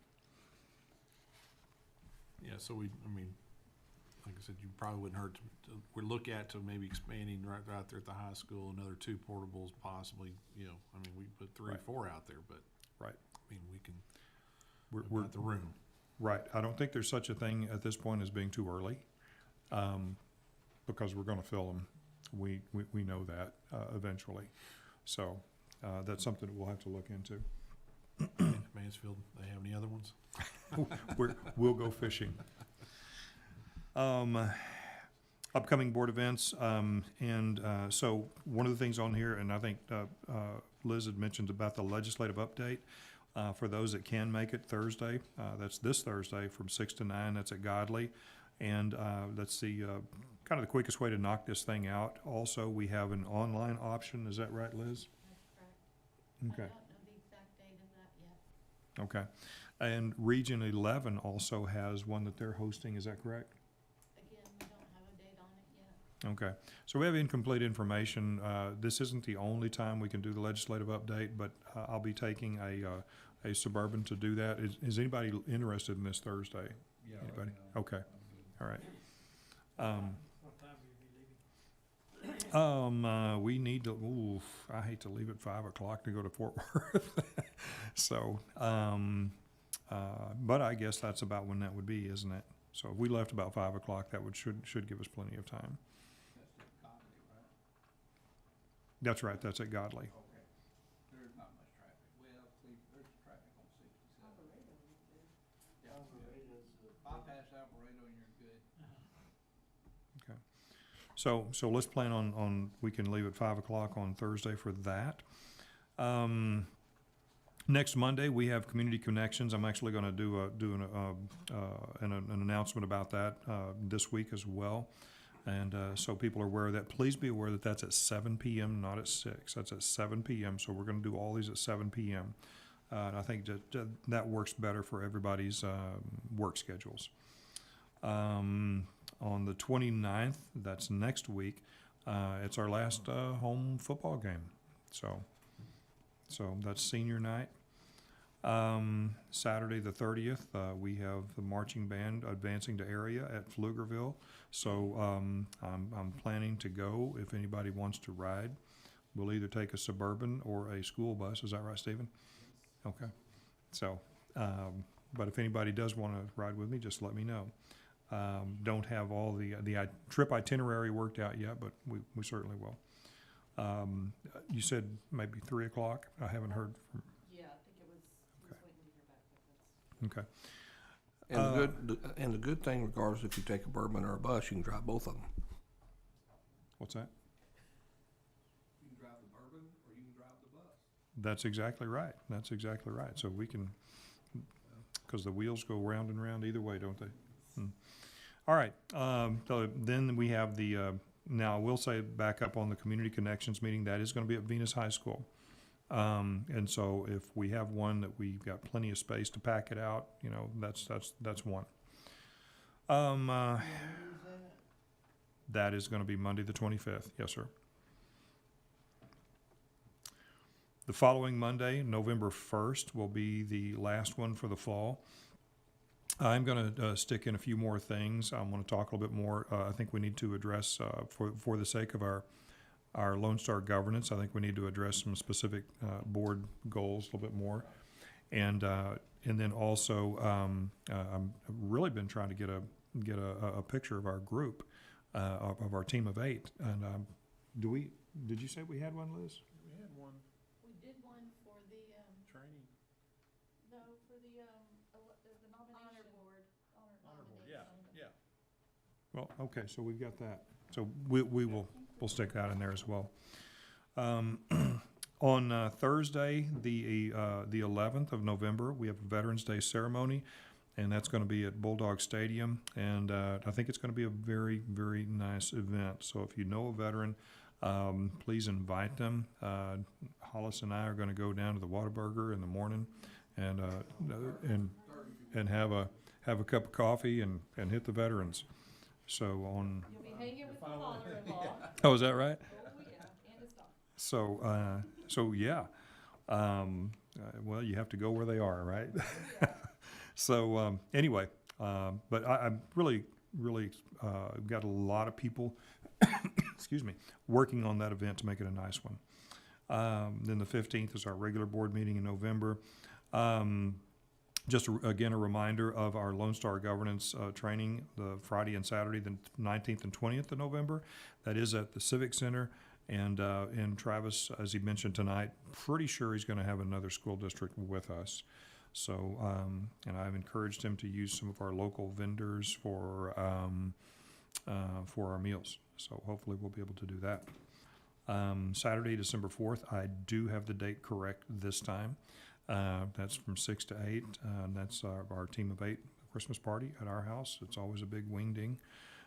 Yeah, so like I said, you probably wouldn't hurt we look at to maybe expanding right out there at the high school, another 2 portables possibly, we put 3 or 4 out there, but. Right. We can, We're at the room. Right. I don't think there's such a thing at this point as being too early, because we're gonna fill them. We know that eventually. So that's something that we'll have to look into. Mansfield, they have any other ones? We'll go fishing. Upcoming board events, so one of the things on here, and I think Liz had mentioned about the legislative update, for those that can make it Thursday, that's this Thursday from 6 to 9, that's at Godley. And that's the kind of the quickest way to knock this thing out. Also, we have an online option. Is that right, Liz? That's correct. Okay. I don't know the exact date of that yet. Okay. And Region 11 also has one that they're hosting. Is that correct? Again, we don't have a date on it yet. Okay. So we have incomplete information. This isn't the only time we can do the legislative update, but I'll be taking a Suburban to do that. Is anybody interested in this Thursday? Yeah. Anybody? Okay. All right. What time will you be leaving? We need to, I hate to leave at 5 o'clock to go to Fort Worth. So, but I guess that's about when that would be, isn't it? So if we left about 5 o'clock, that should give us plenty of time. That's at Godley, right? That's right, that's at Godley. Okay. There's not much traffic. Well, there's traffic on 67. Yeah, bypass Alvarado and you're good. Okay. So let's plan on, we can leave at 5 o'clock on Thursday for that. Next Monday, we have Community Connections. I'm actually going to do an announcement about that this week as well. And so people are aware of that. Please be aware that that's at 7 p.m., not at 6. That's at 7 p.m., so we're going to do all these at 7 p.m. And I think that works better for everybody's work schedules. On the 29th, that's next week, it's our last home football game. So So that's senior night. Saturday the 30th, we have the marching band advancing to area at Pflugerville. So I'm planning to go if anybody wants to ride. We'll either take a Suburban or a school bus. Is that right, Stephen? Okay. So, but if anybody does want to ride with me, just let me know. Don't have all the trip itinerary worked out yet, but we certainly will. You said maybe 3 o'clock? I haven't heard from. Yeah, I think it was waiting to hear back, but Okay. And the good thing, regardless if you take a Bourbon or a bus, you can drive both of them. What's that? You can drive the Bourbon or you can drive the bus. That's exactly right. That's exactly right. So we can, because the wheels go round and round either way, don't they? All right. So then we have the, now I will say back up on the Community Connections meeting, that is going to be at Venus High School. And so if we have one that we've got plenty of space to pack it out, you know, that's one. That is going to be Monday the 25th. Yes, sir. The following Monday, November 1st, will be the last one for the fall. I'm going to stick in a few more things. I want to talk a little bit more. I think we need to address, for the sake of our Lone Star governance, I think we need to address some specific board goals a little bit more. And then also, I've really been trying to get a picture of our group, of our team of 8. And did you say we had one, Liz? We had one We did one for the, training. no, for the nomination. Honor board. Honor board, yeah, yeah. Well, okay, so we've got that. So we'll stick that in there as well. On Thursday, the 11th of November, we have a Veterans Day ceremony, and that's going to be at Bulldog Stadium. And I think it's going to be a very, very nice event. So if you know a veteran, please invite them. Hollis and I are going to go down to the Whataburger in the morning and have a cup of coffee and hit the veterans. So on. you'll be hanging with the father-in-law. Oh, is that right? Oh, yeah, and his daughter. So yeah. Well, you have to go where they are, right? So anyway, but I'm really got a lot of people, excuse me, working on that event to make it a nice one. Then the 15th is our regular board meeting in November. Just again, a reminder of our Lone Star Governance training, the Friday and Saturday, the 19th and 20th of November. That is at the Civic Center. And Travis, as he mentioned tonight, pretty sure he's going to have another school district with us. So, and I've encouraged him to use some of our local vendors for our meals. So hopefully we'll be able to do that. Saturday, December 4th, I do have the date correct this time. That's from 6 to 8, and that's our team of 8 Christmas party at our house. It's always a big wing-ding.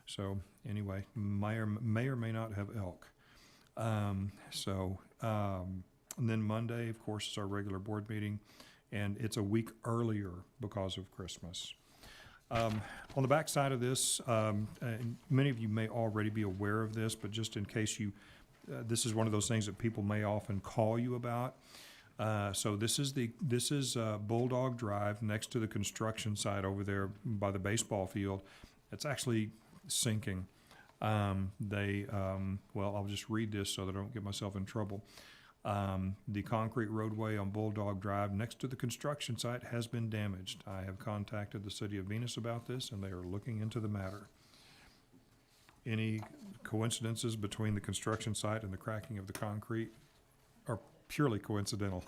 So anyway, may or may not have elk. And then Monday, of course, is our regular board meeting, and it's a week earlier because of Christmas. On the back side of this, and many of you may already be aware of this, but just in case you, this is one of those things that people may often call you about. So this is Bulldog Drive next to the construction site over there by the baseball field. It's actually sinking. Well, I'll just read this so that I don't get myself in trouble. The concrete roadway on Bulldog Drive next to the construction site has been damaged. I have contacted the City of Venus about this, and they are looking into the matter. Any coincidences between the construction site and the cracking of the concrete are purely coincidental.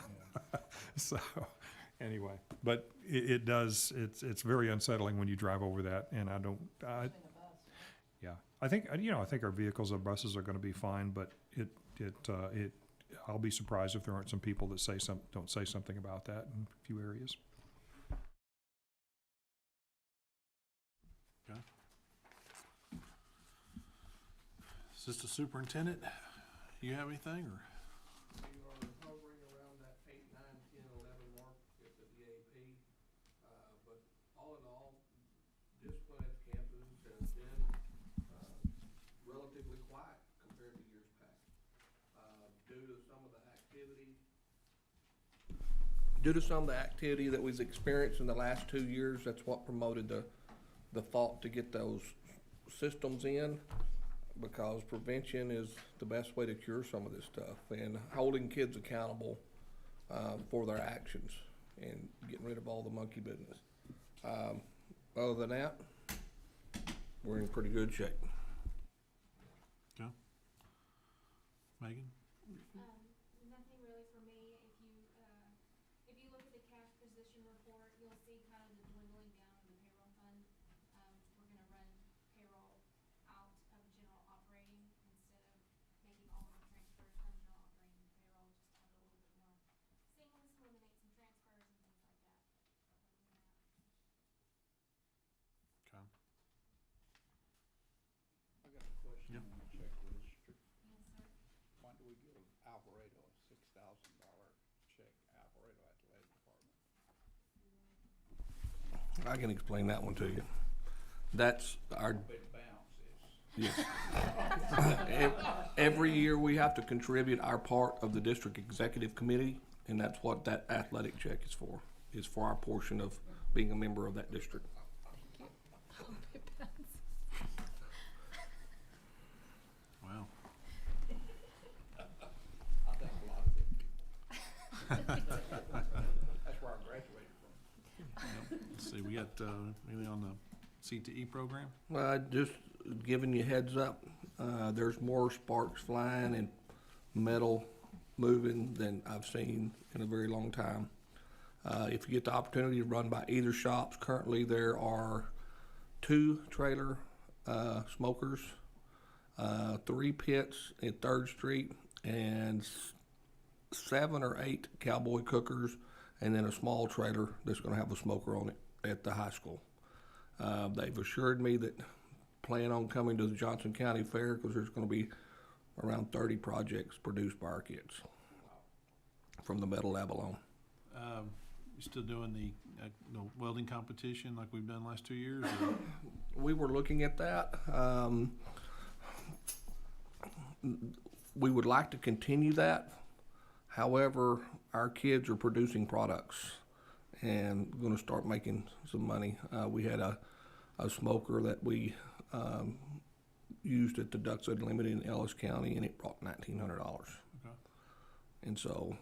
So anyway, but it's very unsettling when you drive over that, and yeah, I think our vehicles and buses are going to be fine, but I'll be surprised if there aren't some people that don't say something about that in a few areas. Okay. Assistant Superintendent, you have anything, or? We are hovering around that 8, 9, 10, 11 mark at the DAP. But all in all, discipline at the campus has been relatively quiet compared to years past. Due to some of the activity due to some of the activity that we've experienced in the last 2 years, that's what promoted the thought to get those systems in, because prevention is the best way to cure some of this stuff, and holding kids accountable for their actions and getting rid of all the monkey business. Other than that, we're in pretty good shape. Okay. Megan? Nothing really for me. If you look at the cash position report, you'll see kind of the dwindling down of the payroll fund. We're gonna run payroll out of general operating instead of making all of the transfers from general operating to payroll, just to have a little bit more seamless, eliminate some transfers and things like that. Okay. I got a question Yep. on the check register. Yes, sir. Why do we give Alvarado a $6,000 check, Alvarado Athletic Department? I can explain that one to you. That's our, Big bounce is. yes. Every year we have to contribute our part of the district executive committee, and that's what that athletic check is for our portion of being a member of that district. Wow. I think a lot of them people. That's where I graduated from. Let's see, we got, anything on the CTE program? Just giving you heads up, there's more sparks flying and metal moving than I've seen in a very long time. If you get the opportunity to run by either shops, currently there are 2 trailer smokers, 3 pits at 3rd Street, and 7 or 8 cowboy cookers, and then a small trailer that's going to have a smoker on it at the high school. They've assured me that plan on coming to the Johnson County Fair, because there's going to be around 30 projects produced by our kids from the metal lab alone. You still doing the welding competition like we've done the last 2 years? Or? We were looking at that. We would like to continue that. However, our kids are producing products and going to start making some money. We had a smoker that we used at the Ducks Unlimited in Ellis County, and it brought $1,900. Okay. And so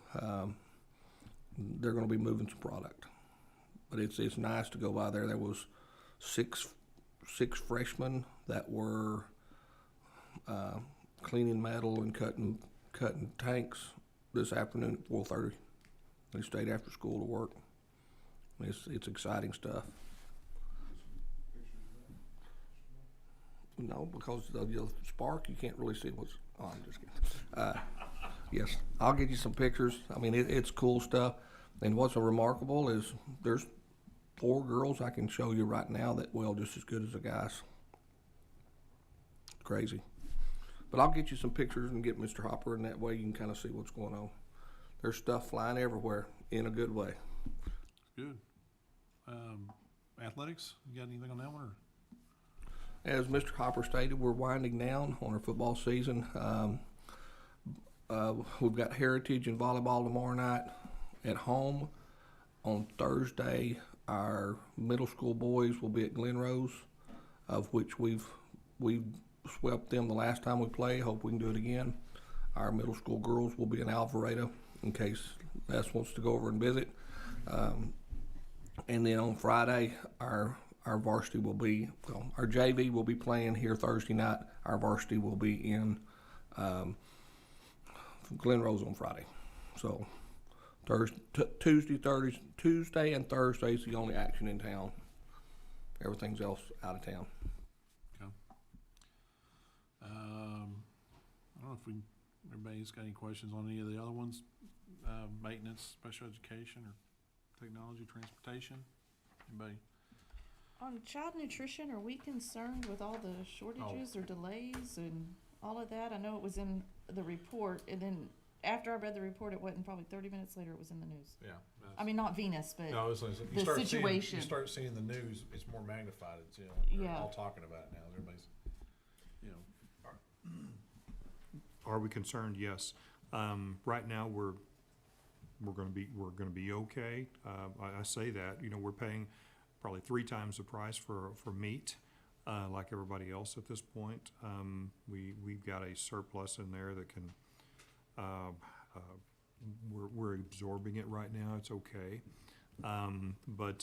they're going to be moving some product. But it's nice to go by there. There was six freshmen that were cleaning metal and cutting tanks this afternoon at 4:30. They stayed after school to work. It's exciting stuff. No, because of the spark, you can't really see what's on. I'm just kidding. Yes, I'll get you some pictures. I mean, it's cool stuff. And what's so remarkable is there's 4 girls I can show you right now that weld just as good as the guys. Crazy. But I'll get you some pictures and get Mr. Hopper, and that way you can kind of see what's going on. There's stuff flying everywhere in a good way. Good. Athletics, you got anything on that one? Or? As Mr. Hopper stated, we're winding down on our football season. We've got Heritage and volleyball tomorrow night at home. On Thursday, our middle school boys will be at Glen Rose, of which we've swept them the last time we played. Hope we can do it again. Our middle school girls will be in Alvarado in case Les wants to go over and visit. And then on Friday, our varsity will be, well, our JV will be playing here Thursday night. Our varsity will be in Glen Rose on Friday. So Tuesday and Thursday is the only action in town. Everything's else out of town. Okay. I don't know if everybody's got any questions on any of the other ones. Maintenance, special education, or technology, transportation. Anybody? On child nutrition, are we concerned with all the shortages or delays and all of that? I know it was in the report, and then after I read the report, it wasn't probably 30 minutes later, it was in the news. Yeah. I mean, not Venus, but No, the situation. You start seeing the news, it's more magnified. It's, they're all talking about it now. Everybody's, Are we concerned? Yes. Right now, we're we're gonna be okay. I say that, you know, we're paying probably 3 times the price for meat, like everybody else at this point. We've got a surplus in there that can, we're absorbing it right now, it's okay. No, we're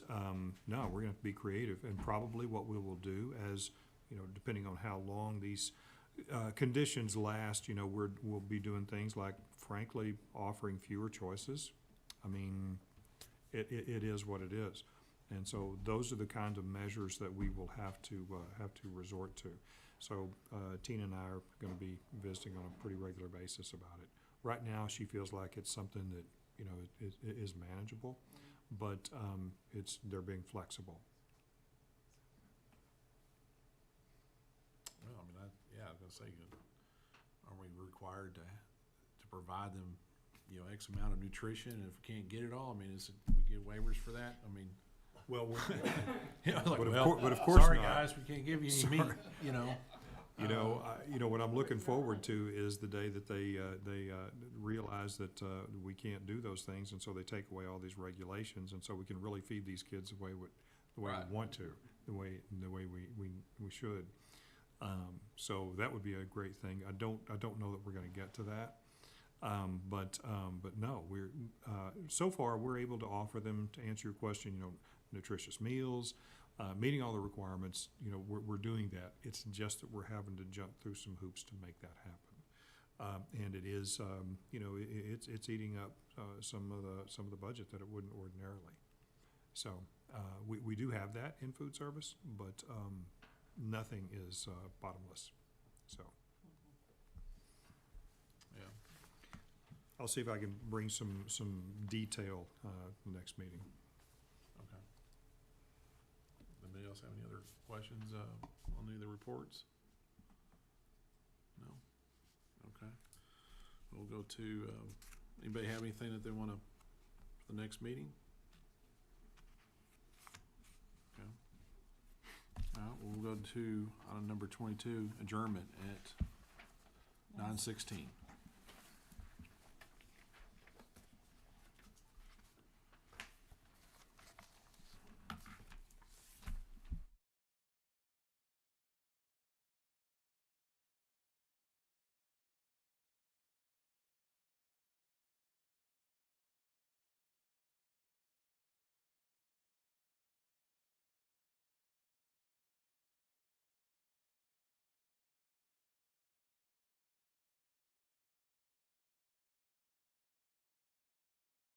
gonna have to be creative, and probably what we will do, as, you know, depending on how long these conditions last, you know, we'll be doing things like, frankly, offering fewer choices. I mean, it is what it is. And so those are the kinds of measures that we will have to resort to. So Tina and I are gonna be visiting on a pretty regular basis about it. Right now, she feels like it's something that, you know, is manageable, but they're being flexible. Well, I mean, I was gonna say, are we required to provide them, you know, X amount of nutrition, and if we can't get it all, I mean, we get waivers for that? I mean, well, you know, like, but of course sorry not. guys, we can't give you any meat, you know? You know, what I'm looking forward to is the day that they realize that we can't do those things, and so they take away all these regulations, and so we can really feed these kids the way Right. we want to, the way we should. So that would be a great thing. I don't know that we're going to get to that, but no, we're so far we're able to offer them, to answer your question, you know, nutritious meals. Meeting all the requirements, you know, we're doing that. It's just that we're having to jump through some hoops to make that happen. And it is, you know, it's eating up some of the budget that it wouldn't ordinarily. So we do have that in food service, but nothing is bottomless. So Yeah. I'll see if I can bring some detail next meeting. Okay. Anybody else have any other questions on any of the reports? No? Okay. We'll go to, anybody have anything that they want to, for the next meeting? Okay. All right, we'll go to item number 22, adjournment at 9:16.